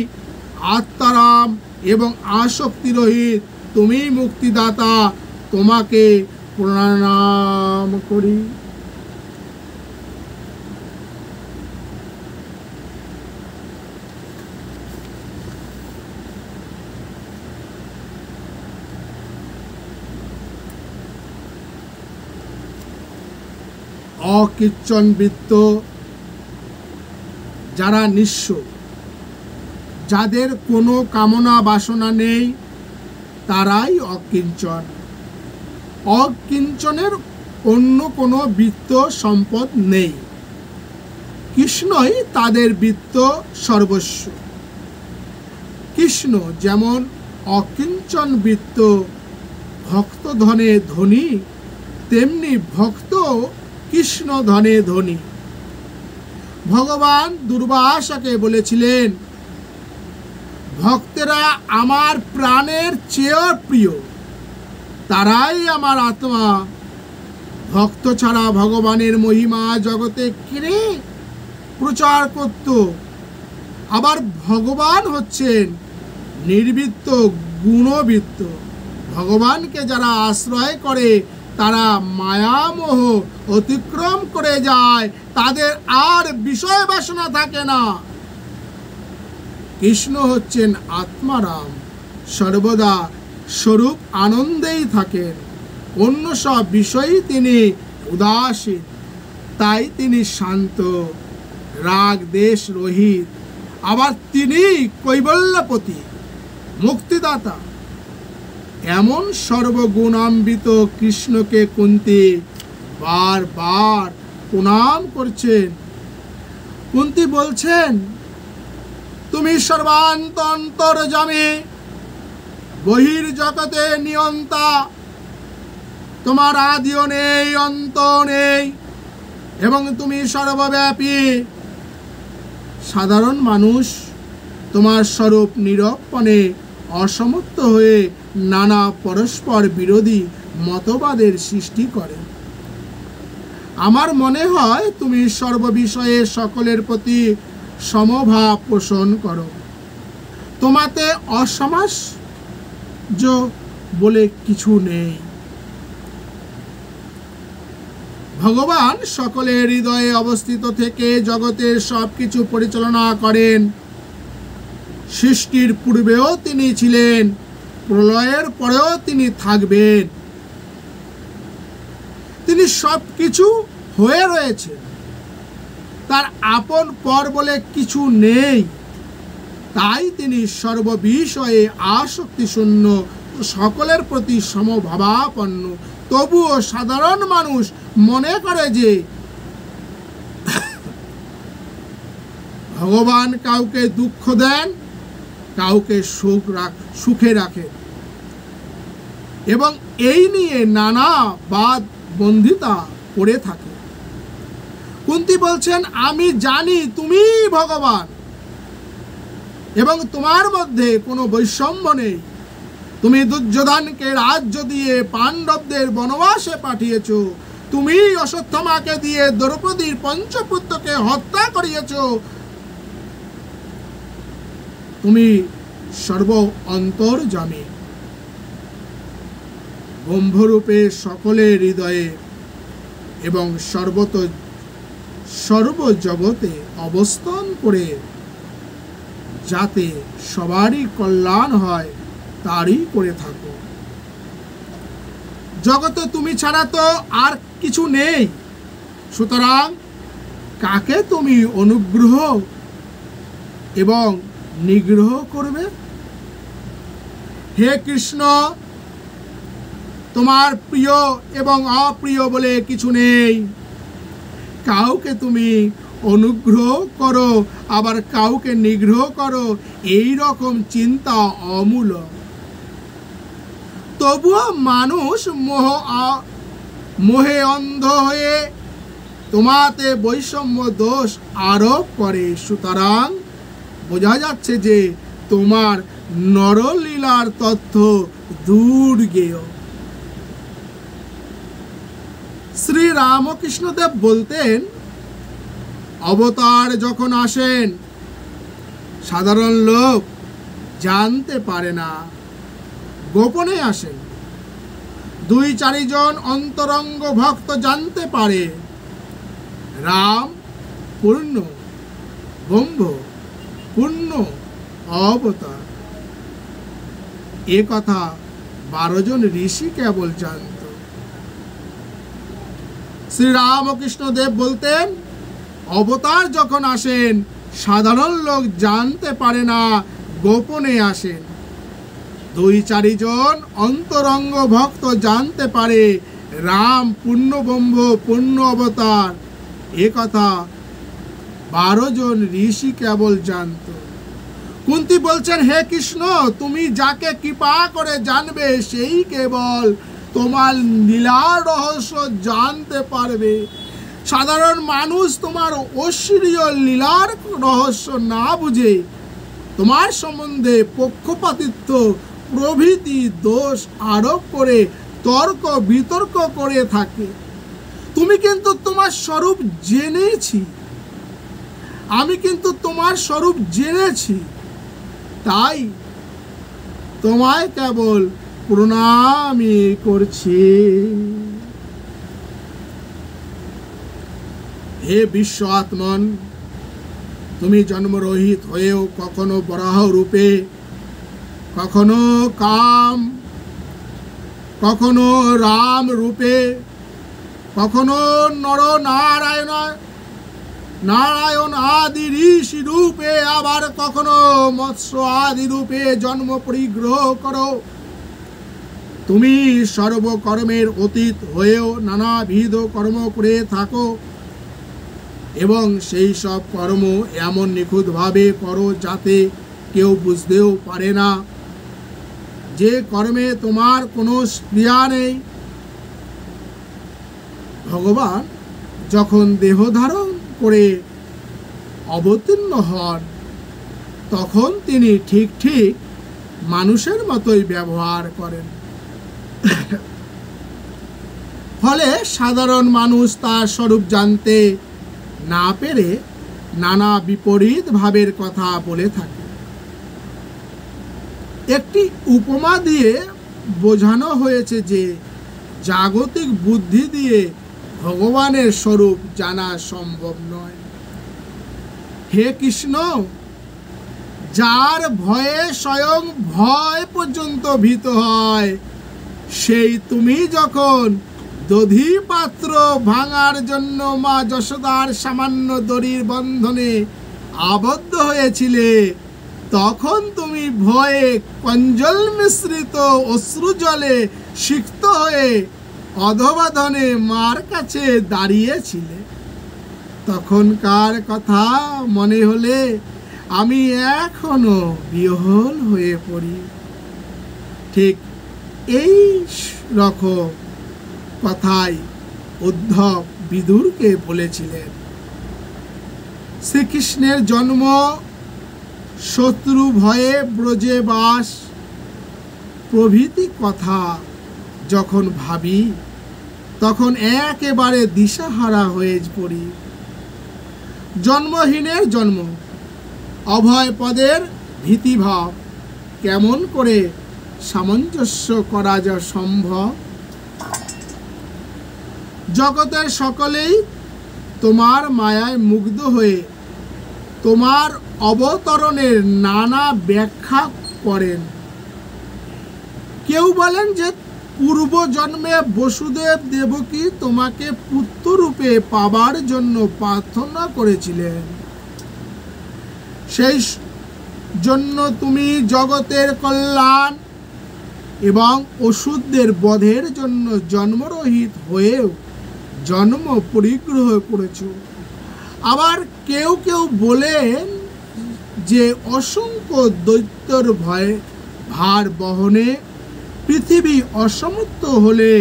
আত্মারাম এবং আসক্তি রহিত তুমি মুক্তিদাতা, তোমাকে প্রণাম করি। অকিঞ্চন বৃত্ত, যারা নিঃস্ব, যাদের কোনো কামনা বাসনা নেই, তারাই অকিঞ্চন। অকিঞ্চনের অন্য কোনো বৃত্ত সম্পদ নেই। কৃষ্ণই তাদের বৃত্ত সর্বস্ব। কৃষ্ণ যেমন অকিঞ্চন বৃত্ত, ভক্ত ধনে ধনী, তেমনি ভক্ত কৃষ্ণ ধনে ধনী। ভগবান দুর্বাসাকে বলেছিলেন, ভক্তেরা আমার প্রাণের চেয়েও প্রিয়, তারাই আমার আত্মা। ভক্ত ছাড়া ভগবানের মহিমা জগতে কে প্রচার করত? আবার ভগবান হচ্ছেন নির্বৃত্ত, গুণবৃত্ত। ভগবানকে যারা আশ্রয় করে তারা মায়ামোহ অতিক্রম করে যায়, তাদের আর বিষয় বাসনা থাকে না। কৃষ্ণ হচ্ছেন আত্মারাম, সর্বদা স্বরূপ আনন্দেই থাকেন, অন্য সব বিষয়ই তিনি উদাসীন। তাই তিনি শান্ত, রাগ দেশ রহিত। আবার তিনি কৈবল্যপতি, মুক্তিদাতা। এমন সর্বগুণান্বিত কৃষ্ণকে কুন্তী বারবার প্রণাম করছেন। কুন্তী বলছেন, তুমি সর্বান্তর্যামী, বহির্জগতে নিয়ন্তা, তোমার আদিও নেই, অন্ত নেই, এবং তুমি সর্বব্যাপী। সাধারণ মানুষ তোমার স্বরূপ নিরূপণে অসমর্থ হয়ে নানা পরস্পর বিরোধী মতবাদের সৃষ্টি করে। আমার মনে হয় তুমি সর্ববিষয়ে সকলের প্রতি সমভাব পোষণ করো। তোমাতে অসামঞ্জস্য বলে কিছু নেই। ভগবান সকলের হৃদয়ে অবস্থিত থেকে জগতের সব কিছু পরিচালনা করেন। সৃষ্টির পূর্বেও তিনি ছিলেন, প্রলয়ের পরেও তিনি থাকবেন। তিনি সব কিছু হয়ে রয়েছেন, তার আপন পর বলে কিছু নেই। তাই তিনি সর্ববিষয়ে আসক্তি শূন্য, সকলের প্রতি সমভাবাপন্ন। তবুও সাধারণ মানুষ মনে করে যে ভগবান কাউকে দুঃখ দেন, কাউকে সুখে রাখেন, এবং এই নিয়ে নানা বাদ বন্দিতা করে থাকে। কুন্তী বলছেন, আমি জানি তুমি ভগবান এবং তোমার মধ্যে কোনো বৈষম্য নেই। তুমি দুর্যোধনকে রাজ্য দিয়ে পাণ্ডবদের বনবাসে পাঠিয়েছ। তুমি অশ্বত্থামাকে দিয়ে দ্রৌপদীর পঞ্চপুত্রকে হত্যা করিয়েছ। তুমি সর্ব অন্তর্যামী, ব্রহ্মরূপে সকলের হৃদয়ে এবং সর্বজগতে অবস্থান করে যাতে সবারই কল্যাণ হয় তারই করে থাকো। জগতে তুমি ছাড়া তো আর কিছু নেই, সুতরাং কাকে তুমি অনুগ্রহ এবং নিগ্রহ করবে? হে কৃষ্ণ, তোমার প্রিয় এবং অপ্রিয় বলে কিছু নেই। কাউকে তুমি অনুগ্রহ করো, আবার কাউকে নিগ্রহ করো, এই রকম চিন্তা অমূলক। তবুও মানুষ মোহে অন্ধ হয়ে তোমাতে বৈষম্য দোষ আরোপ করে। সুতরাং বোঝা যাচ্ছে যে তোমার নরলীলার তথ্য দুর্গেয়। শ্রী রামকৃষ্ণদেব বলতেন, অবতার যখন আসেন সাধারণ লোক জানতে পারে না, গোপনে আসেন। 2-4 জন অন্তরঙ্গ ভক্ত জানতে পারে। রাম পূর্ণ ব্রহ্ম, পূর্ণ অবতার। এ কথা 12 জন ঋষি কেবল জানত। শ্রী রামকৃষ্ণ দেব বলতেন, অবতার যখন আসেন সাধারণ লোক জানতে পারে না, গোপনে আসেন। 2-4 জন অন্তরঙ্গ ভক্ত জানতে পারে রাম পূর্ণ ব্রহ্ম, পূর্ণ অবতার। এ কথা 12 জন ঋষি কেবল জানত। কুন্তী বলছেন, হে কৃষ্ণ, তুমি যাকে কৃপা করে জানবে সেই কেবল তোমার লীলার রহস্য জানতে পারবে। সাধারণ মানুষ তোমার ঐশ্বরীয় লীলার রহস্য না বুঝে তোমার সম্বন্ধে পক্ষপাতিত্ব প্রভৃতি দোষ আরোপ করে তর্ক বিতর্ক করে থাকে। তুমি কিন্তু তোমার স্বরূপ জেনেছি, আমি কিন্তু তোমার স্বরূপ জেনেছি, তাই তোমায় কেবল প্রণামই করছি। হে বিশ্ব আত্মন, তুমি জন্মরহিত হয়েও কখনো বরাহ রূপে, কখনো কাম, কখনো রাম রূপে, কখনো নর নারায়ণ আদি ঋষি রূপে, আবার কখনো মৎস্য আদি রূপে জন্ম পরিগ্রহ করো। তুমি সর্বকর্মের অতীত হয়েও নানাবিধ কর্ম করে থাকো এবং সেই সব কর্ম এমন নিখুঁতভাবে করো যাতে কেউ বুঝতেও পারে না যে কর্মে তোমার কোনো স্পৃহা নেই। ভগবান যখন দেহ ধারণ করে অবতীর্ণ হন তখন তিনি ঠিক ঠিক মানুষের মতোই ব্যবহার করেন। ফলে সাধারণ মানুষ তার স্বরূপ জানতে না পেরে নানা বিপরীত ভাবের কথা বলে থাকে। একটি উপমা দিয়ে বোঝানো হয়েছে যে জাগতিক বুদ্ধি দিয়ে ভগবানের স্বরূপ জানা সম্ভব নয়। হে কৃষ্ণ, যার ভয়ে স্বয়ং ভয় পর্যন্ত ভীত হয়, সেই তুমি যখন দধি পাত্র ভাঙার জন্য মা যশোদার সামান্য দড়ির বন্ধনে আবদ্ধ হয়েছিলে, তখন তুমি ভয়ে কঞ্জল মিশ্রিত অশ্রু জলে সিক্ত হয়ে অধবাধনে মার কাছে দাঁড়িয়েছিলে। তখনকার কথা মনে হলে আমি এখনো বিহ্বল হয়ে পড়ি। ঠিক এই রকম কথাই উদ্ধব বিদুরকে বলেছিলেন। শ্রীকৃষ্ণের জন্ম, শত্রু ভয়ে ব্রজে বাস প্রভৃতি কথা যখন ভাবি তখন একেবারে দিশাহারা হয়ে পড়ি। জন্মহীনের জন্ম, অভয় পদের ভীতিভাব, কেমন করে সামঞ্জস্য করা যা সম্ভব? জগতের সকলেই তোমার মায়ায় মুগ্ধ হয়ে তোমার অবতরণের নানা ব্যাখ্যা করেন। কেউ বলেন যে পূর্ব জন্মে বসুদেব দেবকী তোমাকে পুত্ররূপে পাবার জন্য প্রার্থনা করেছিলেন, সেই জন্য তুমি জগতের কল্যাণ এবং অসুরদের বধের জন্য জন্মরহিত হয়েও জন্ম পরিগ্রহ করেছ। আবার কেউ কেউ বলেন যে অসংখ্য দৈত্যর ভয়ে ভার বহনে পৃথিবী অসমর্থ হলে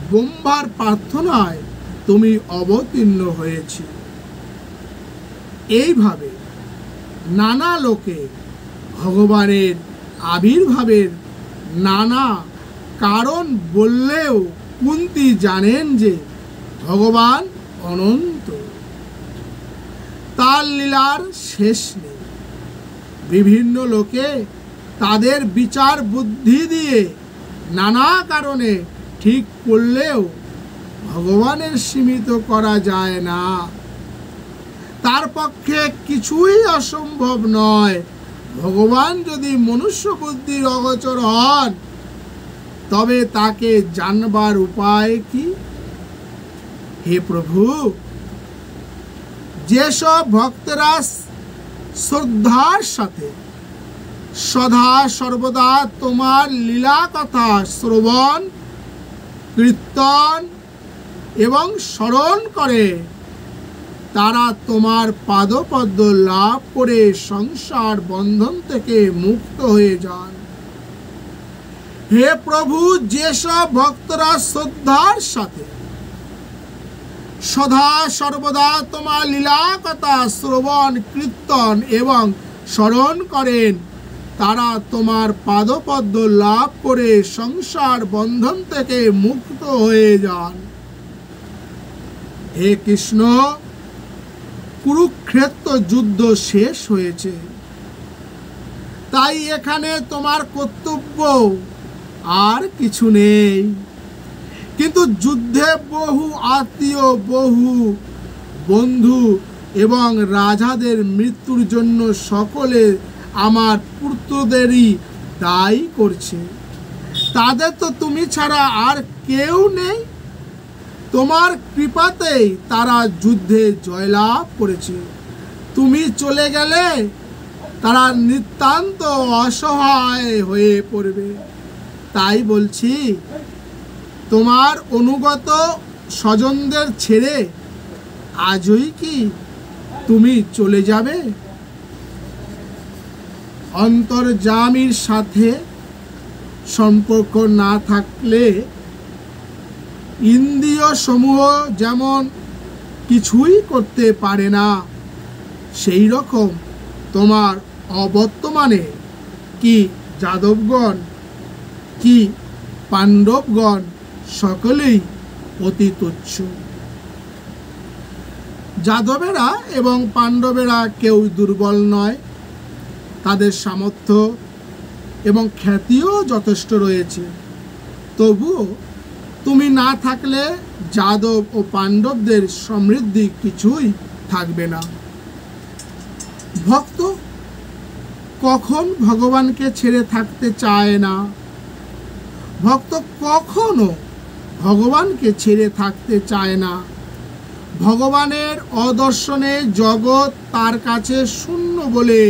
ব্রহ্মার প্রার্থনায় তুমি অবতীর্ণ হয়েছ। এইভাবে নানা লোকে ভগবানের আবির্ভাবের নানা কারণ বললেও কুন্তী জানেন যে ভগবান অনন্ত, তার লীলার শেষ নেই। বিভিন্ন লোকে তাদের বিচার বুদ্ধি দিয়ে নানা কারণে ঠিক করলেও ভগবানের সীমিত করা যায় না। তার পক্ষে কিছুই অসম্ভব নয়। ভগবান যদি মনুষ্য বুদ্ধির অগোচর হন, তবে তাকে জানবার উপায় কি? হে প্রভু, যেসব ভক্তরা শ্রদ্ধার সাথে সদা সর্বদা তোমার লীলা কথা শ্রবণ, কীর্তন এবং স্মরণ করে, তারা তোমার পাদপদ্ম লাভ করে সংসার বন্ধন থেকে মুক্ত হয়ে যান। হে প্রভু, যেসব ভক্তরা শ্রদ্ধার সাথে সদা সর্বদা তোমার লীলা কথা শ্রবণ, কীর্তন এবং স্মরণ করেন, তারা তোমার পাদপদ্ম লাভ করে সংসার বন্ধন থেকে মুক্ত হয়ে যান। হে কৃষ্ণ, কুরুক্ষেত্র যুদ্ধ শেষ হয়েছে, তাই এখানে তোমার কর্তব্য আর কিছু নেই। কিন্তু যুদ্ধে বহু আত্মীয়, বহু বন্ধু এবং রাজাদের মৃত্যুর জন্য সকলে আমার পুত্রদেরই দায়ী করছে। তাদের তো তুমি ছাড়া আর কেউ নেই। তোমার কৃপাতেই তারা যুদ্ধে জয়লাভ করেছে। তুমি চলে গেলে তারা নিতান্ত অসহায় হয়ে পড়বে। তাই বলছি, তোমার অনুগত স্বজনদের ছেড়ে আজই কি তুমি চলে যাবে? অন্তর্যামীর সাথে সম্পর্ক না থাকলে ইন্দ্রিয় সমূহ যেমন কিছুই করতে পারে না, সেই রকম তোমার অবর্তমানে কি যাদবগণ কি পাণ্ডবগণ সকলেই অতি তুচ্ছ। যাদবেরা এবং পাণ্ডবেরা কেউ দুর্বল নয়, তাদের সামর্থ্য এবং খ্যাতিও যথেষ্ট রয়েছে। তবুও তুমি না থাকলে যাদব ও পাণ্ডবদের সমৃদ্ধি কিছুই থাকবে না। ভক্ত কখন ভগবানকে ছেড়ে থাকতে চায় না? ভক্ত কখনো ভগবানকে ছেড়ে থাকতে চায় না। ভগবানের অদর্শনে জগৎ তার কাছে শূন্য বলে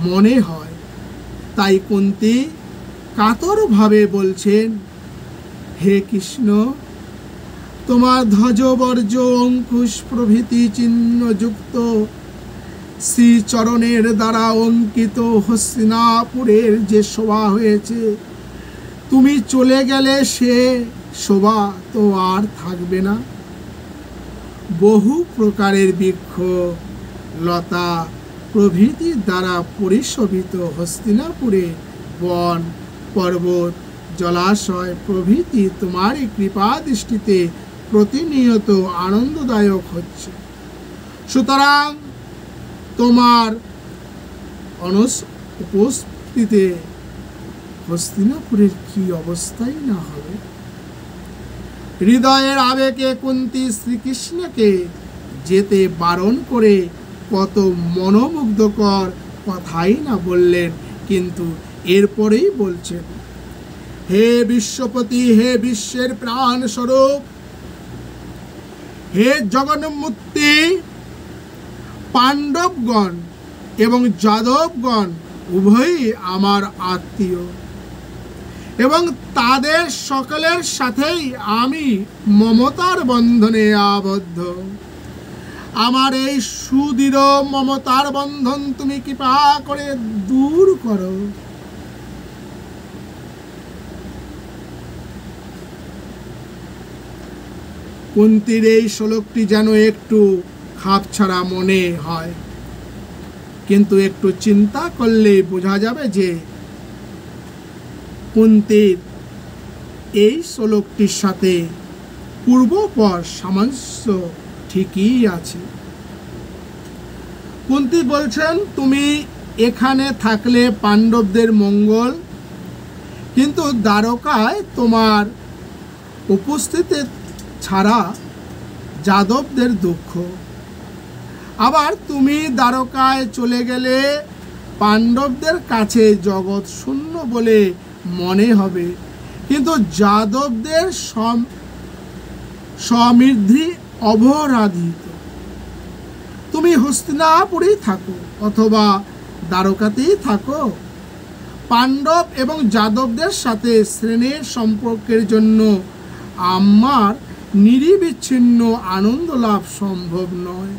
মনে হয়। তাই কুন্তী কাতরভাবে বলছেন, হে কৃষ্ণ, তোমার ধ্বজবর্জ অঙ্কুশ প্রভৃতি চিহ্নযুক্ত শ্রীচরণের দ্বারা অঙ্কিত হস্তিনাপুরের যে শোভা হয়েছে, তুমি চলে গেলে সে শোভা তো আর থাকবে না। বহু প্রকারের বৃক্ষ, লতা প্রভৃতির দ্বারা পরিশোভিত হস্তিনাপুরে বন, পর্বত, জলাশয় প্রভৃতি তোমারই কৃপা দৃষ্টিতে প্রতিনিয়ত আনন্দদায়ক হচ্ছে। সুতরাং তোমার উপস্থিতিতে হস্তিনাপুরের কি অবস্থাই না হবে। হৃদয়ের আবেগে কুন্তী শ্রীকৃষ্ণকে যেতে বারণ করে কত মনোমুগ্ধকর কথাই না বললেন, কিন্তু এরপরেই বলছেন, হে বিশ্বপতি, হে বিশ্বের প্রাণ স্বরূপ, হে জগন্মূর্তি, পাণ্ডবগণ এবং যাদবগণ উভয়ই আমার আত্মীয় এবং তাদের সকলের সাথেই আমি মমতার বন্ধনে আবদ্ধ। আমার এই সুদৃঢ় মমতার বন্ধন তুমি কৃপা করে দূর করো। কুন্তীর এই শ্লোকটি যেন একটু খাপছাড়া মনে হয়, কিন্তু একটু চিন্তা করলে বোঝা যাবে যে কুন্তীর এই শ্লোকটির সাথে পূর্বপর সামঞ্জস্য ঠিকই আছে। কুন্তী বলছেন, তুমি এখানে থাকলে পাণ্ডবদের মঙ্গল, কিন্তু দ্বারকায় তোমার উপস্থিতি ছাড়া যাদবদের দুঃখ। আবার তুমি দ্বারকায় চলে গেলে পাণ্ডবদের কাছে জগৎ শূন্য বলে মনে হবে, কিন্তু যাদবদের সমৃদ্ধি অবরাধিত। তুমি হস্তিনাপুরেই থাকো অথবা দ্বারকাতেই থাকো, পাণ্ডব এবং যাদবদের সাথে শ্রেণীর সম্পর্কের জন্য আমার নিরবিচ্ছিন্ন আনন্দ লাভ সম্ভব নয়।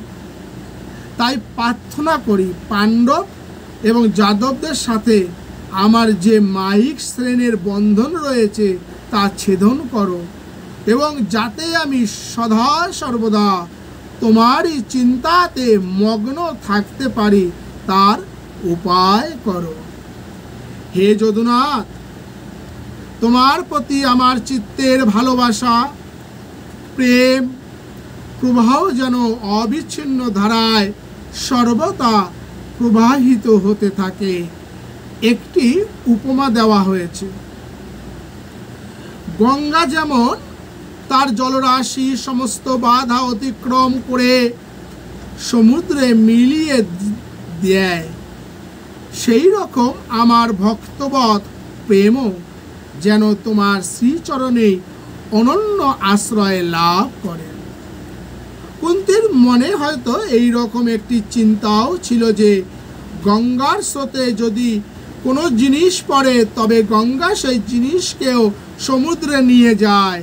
তাই প্রার্থনা করি, পাণ্ডব এবং যাদবদের সাথে আমার যে মায়িক শ্রেণীর বন্ধন রয়েছে তা ছেদন করো এবং যাতে আমি সদা সর্বদা তোমারই চিন্তাতে মগ্ন থাকতে পারি তার উপায় করো। হে যদুনাথ, তোমার প্রতি আমার চিত্তের ভালোবাসা প্রেম প্রবাহ যেন অবিচ্ছিন্ন ধারায় সর্বদা প্রবাহিত হতে থাকে। একটি উপমা দেওয়া হয়েছে, গঙ্গা যেমন তার জলরাশি সমস্ত বাধা অতিক্রম করে সমুদ্রে মিলিয়ে দেয়, সেই রকম আমার ভক্তবৎ প্রেমও যেন তোমার শ্রীচরণে অনন্য আশ্রয় লাভ করে। কুন্তীর মনে হয়তো এই রকম একটি চিন্তাও ছিল যে গঙ্গার স্রোতে যদি কোনো জিনিস পড়ে তবে গঙ্গা সেই জিনিসকেও সমুদ্রে নিয়ে যায়,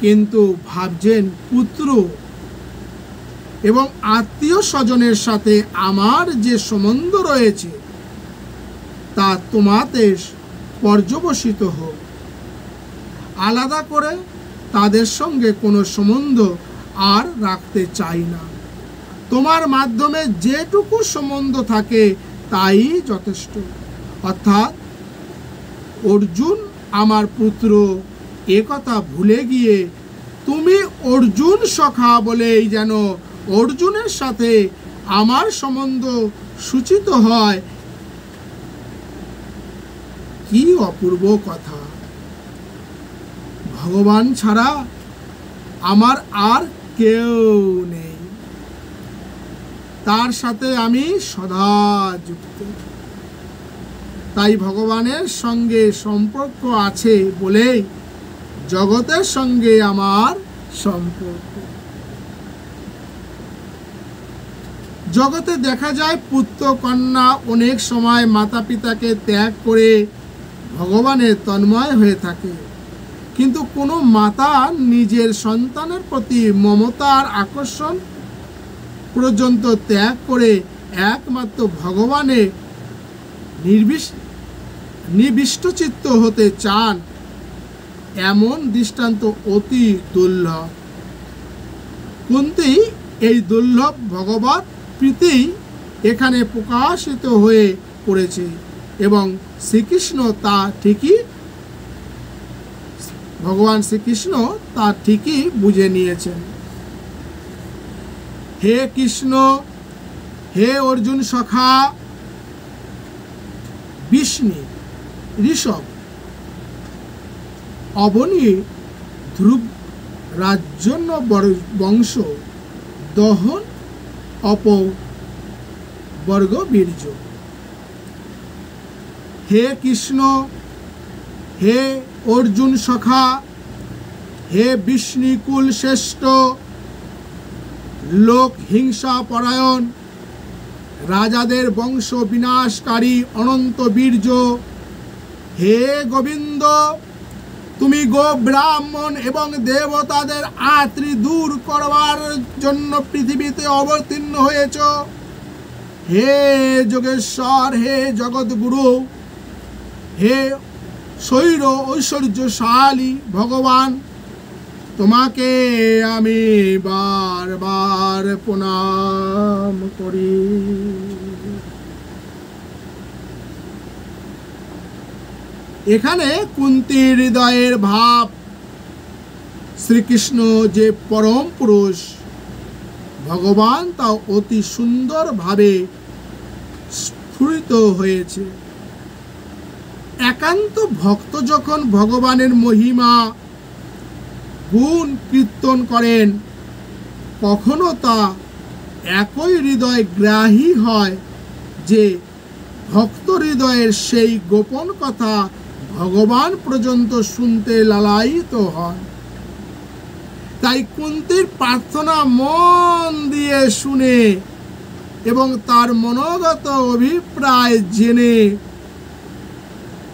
কিন্তু ভাবছেন পুত্র এবং আত্মীয় স্বজনের সাথে আমার যে সম্বন্ধ রয়েছে তা তোমাতে পর্যবসিত হোক, আলাদা করে তাদের সঙ্গে কোনো সম্বন্ধ আর রাখতে চাই না। তোমার মাধ্যমে যেটুকু সম্বন্ধ থাকে তাই যথেষ্ট। অর্থাৎ অর্জুন আমার পুত্র এ কথা ভুলে গিয়ে তুমি অর্জুন সখা বলেই যেন অর্জুনের সাথে আমার সম্বন্ধ সূচিত হয়। কি অপূর্ব কথা! ভগবান ছাড়া আমার আর কেউ নেই, তার সাথে আমি সদা যুক্ত। তাই ভগবানের সঙ্গে সম্পর্ক আছে বলেই জগতের সঙ্গে আমার সম্পর্ক। জগতে দেখা যায় পুত্র কন্যা অনেক সময় মাতা পিতাকে ত্যাগ করে ভগবানের তন্ময় হয়ে থাকে, কিন্তু কোনো মাতা নিজের সন্তানের প্রতি মমতার আকর্ষণ পর্যন্ত ত্যাগ করে একমাত্র ভগবানে নিবিষ্টচিত্ত হতে চান, এমন দৃষ্টান্ত অতি দুর্লভ। কুন্তী এই দুর্লভ ভগবৎ প্রীতি এখানে প্রকাশিত হয়ে পড়েছে এবং শ্রীকৃষ্ণ তা ঠিকই ভগবান শ্রীকৃষ্ণ তা ঠিকই বুঝে নিয়েছেন। হে কৃষ্ণ, হে অর্জুন সখা বিষ্ণু, ঋষভ, অবনী ধ্রুব রাজন্য বংশ, দহন অপবর্গ বীর্য। হে কৃষ্ণ, হে অর্জুন সখা, হে বিষ্ণুকুল শ্রেষ্ঠ, লোক হিংসা পরায়ণ, রাজাদের বংশ বিনাশকারী অনন্ত বীর্য, হে গোবিন্দ, তুমি গো ব্রাহ্মণ এবং দেবতাদের আত্রি দূর করবার জন্য পৃথিবীতে অবতীর্ণ হয়েছ। হে যোগেশ্বর, হে জগৎগুরু, হে শৈর ঐশ্বর্যশালী ভগবান, তোমাকে আমি বারবার প্রণাম করি। এখানে কুন্তীর হৃদয়ের ভাব শ্রীকৃষ্ণ যে পরম পুরুষ ভগবান তা অতি সুন্দরভাবে স্ফুরিত হয়েছে। একান্ত ভক্ত যখন ভগবানের মহিমা গুণ কীর্তন করেন, কখনো তা একই হৃদয় গ্রাহী হয় যে ভক্ত হৃদয়ের সেই গোপন কথা ভগবান পর্যন্ত শুনতে লালায়িত হন। তাই কুন্তীর প্রার্থনা মন দিয়ে শুনে এবং তার মনোগত অভিপ্রায় জেনে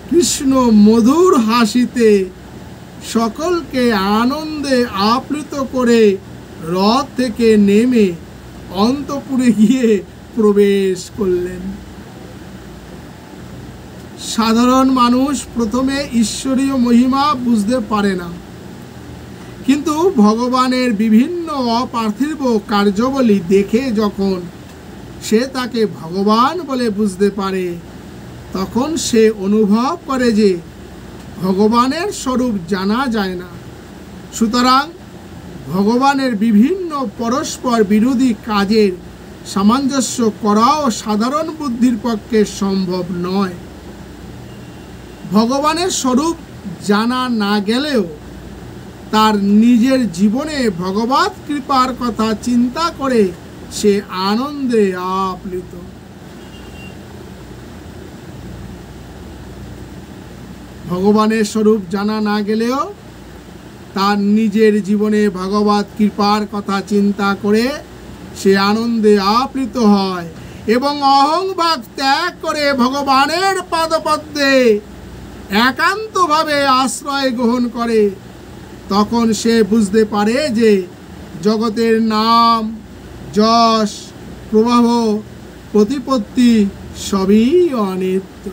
কৃষ্ণ মধুর হাসিতে সকলকে আনন্দে আপ্লুত করে রথ থেকে নেমে অন্তঃপুরে গিয়ে প্রবেশ করলেন। সাধারণ মানুষ প্রথমে ঈশ্বরীয় মহিমা বুঝতে পারে না, কিন্তু ভগবানের বিভিন্ন অপার্থিব কার্যাবলী দেখে যখন সে তাকে ভগবান বলে বুঝতে পারে, তখন সে অনুভব করে যে ভগবানের স্বরূপ জানা যায় না। সুতরাং ভগবানের বিভিন্ন পরস্পর বিরোধী কাজের সামঞ্জস্য করাও সাধারণ বুদ্ধির পক্ষে সম্ভব নয়। ভগবানের স্বরূপ জানা না গেলেও তার নিজের জীবনে ভগবৎ কৃপার কথা চিন্তা করে সে আনন্দে আপ্লুত। ভগবানের স্বরূপ জানা না গেলেও তার নিজের জীবনে ভগবৎ কৃপার কথা চিন্তা করে সে আনন্দে আপ্লুত হয় এবং অহংভাব ত্যাগ করে ভগবানের পাদপদ্মে একান্তভাবে আশ্রয় গ্রহণ করে। তখন সে বুঝতে পারে যে জগতের নাম, যশ, প্রভাব, প্রতিপত্তি সবই অনিত্য,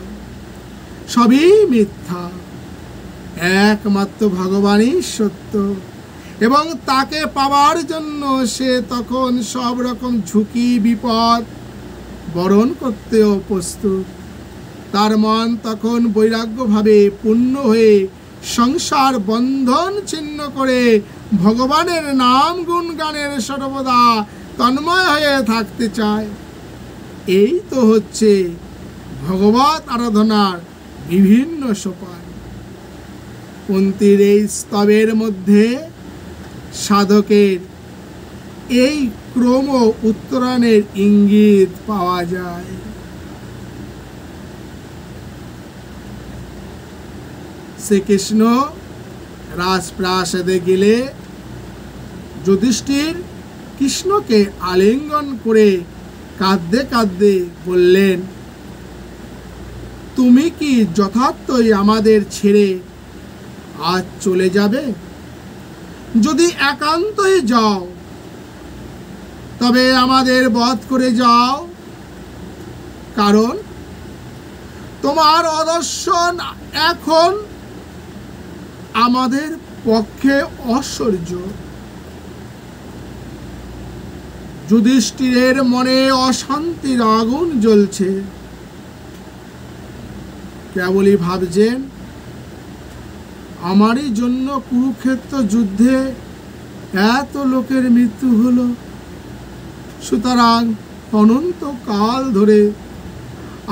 সবই মিথ্যা। একমাত্র ভগবানই সত্য এবং তাকে পাওয়ার জন্য সে তখন সব রকম ঝুঁকি বিপদ বরণ করতেও প্রস্তুত। তার মন তখন বৈরাগ্যভাবে পূর্ণ হয়ে সংসার বন্ধন ছিন্ন করে ভগবানের নাম গুণগানের সর্বদা তন্ময় হয়ে থাকতে চায়। এই তো হচ্ছে ভগবৎ আরাধনার বিভিন্ন সোপান। কুন্তীর এই স্তবের মধ্যে সাধকের এই ক্রম উত্তরণের ইঙ্গিত পাওয়া যায়। শ্রীকৃষ্ণ রাজপ্রাসাদে গেলে যুধিষ্ঠির কৃষ্ণকে আলিঙ্গন করে কাঁদতে কাঁদতে বললেন, তুমি কি যথার্থই আমাদের ছেড়ে আজ চলে যাবে? যদি একান্তই যাও তবে আমাদের বধ করে যাও, কারণ তোমার অদর্শন এখন আমাদের পক্ষে অসহ্য। যুধিষ্ঠিরের মনে অশান্তির আগুন জ্বলছে। কেবলই ভাবছেন, আমারই জন্য কুরুক্ষেত্র যুদ্ধে এত লোকের মৃত্যু হলো, সুতরাং অনন্ত কাল ধরে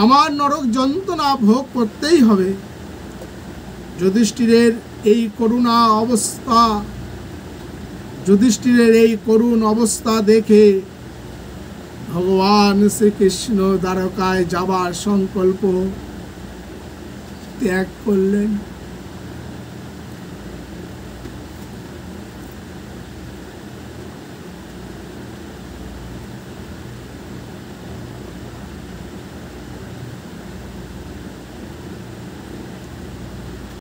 আমার নরক যন্ত্রণা ভোগ করতেই হবে। যুধিষ্ঠিরের এই করুণ অবস্থা দেখে ভগবান শ্রীকৃষ্ণ দ্বারকায় যাবার সংকল্প ত্যাগ করলেন।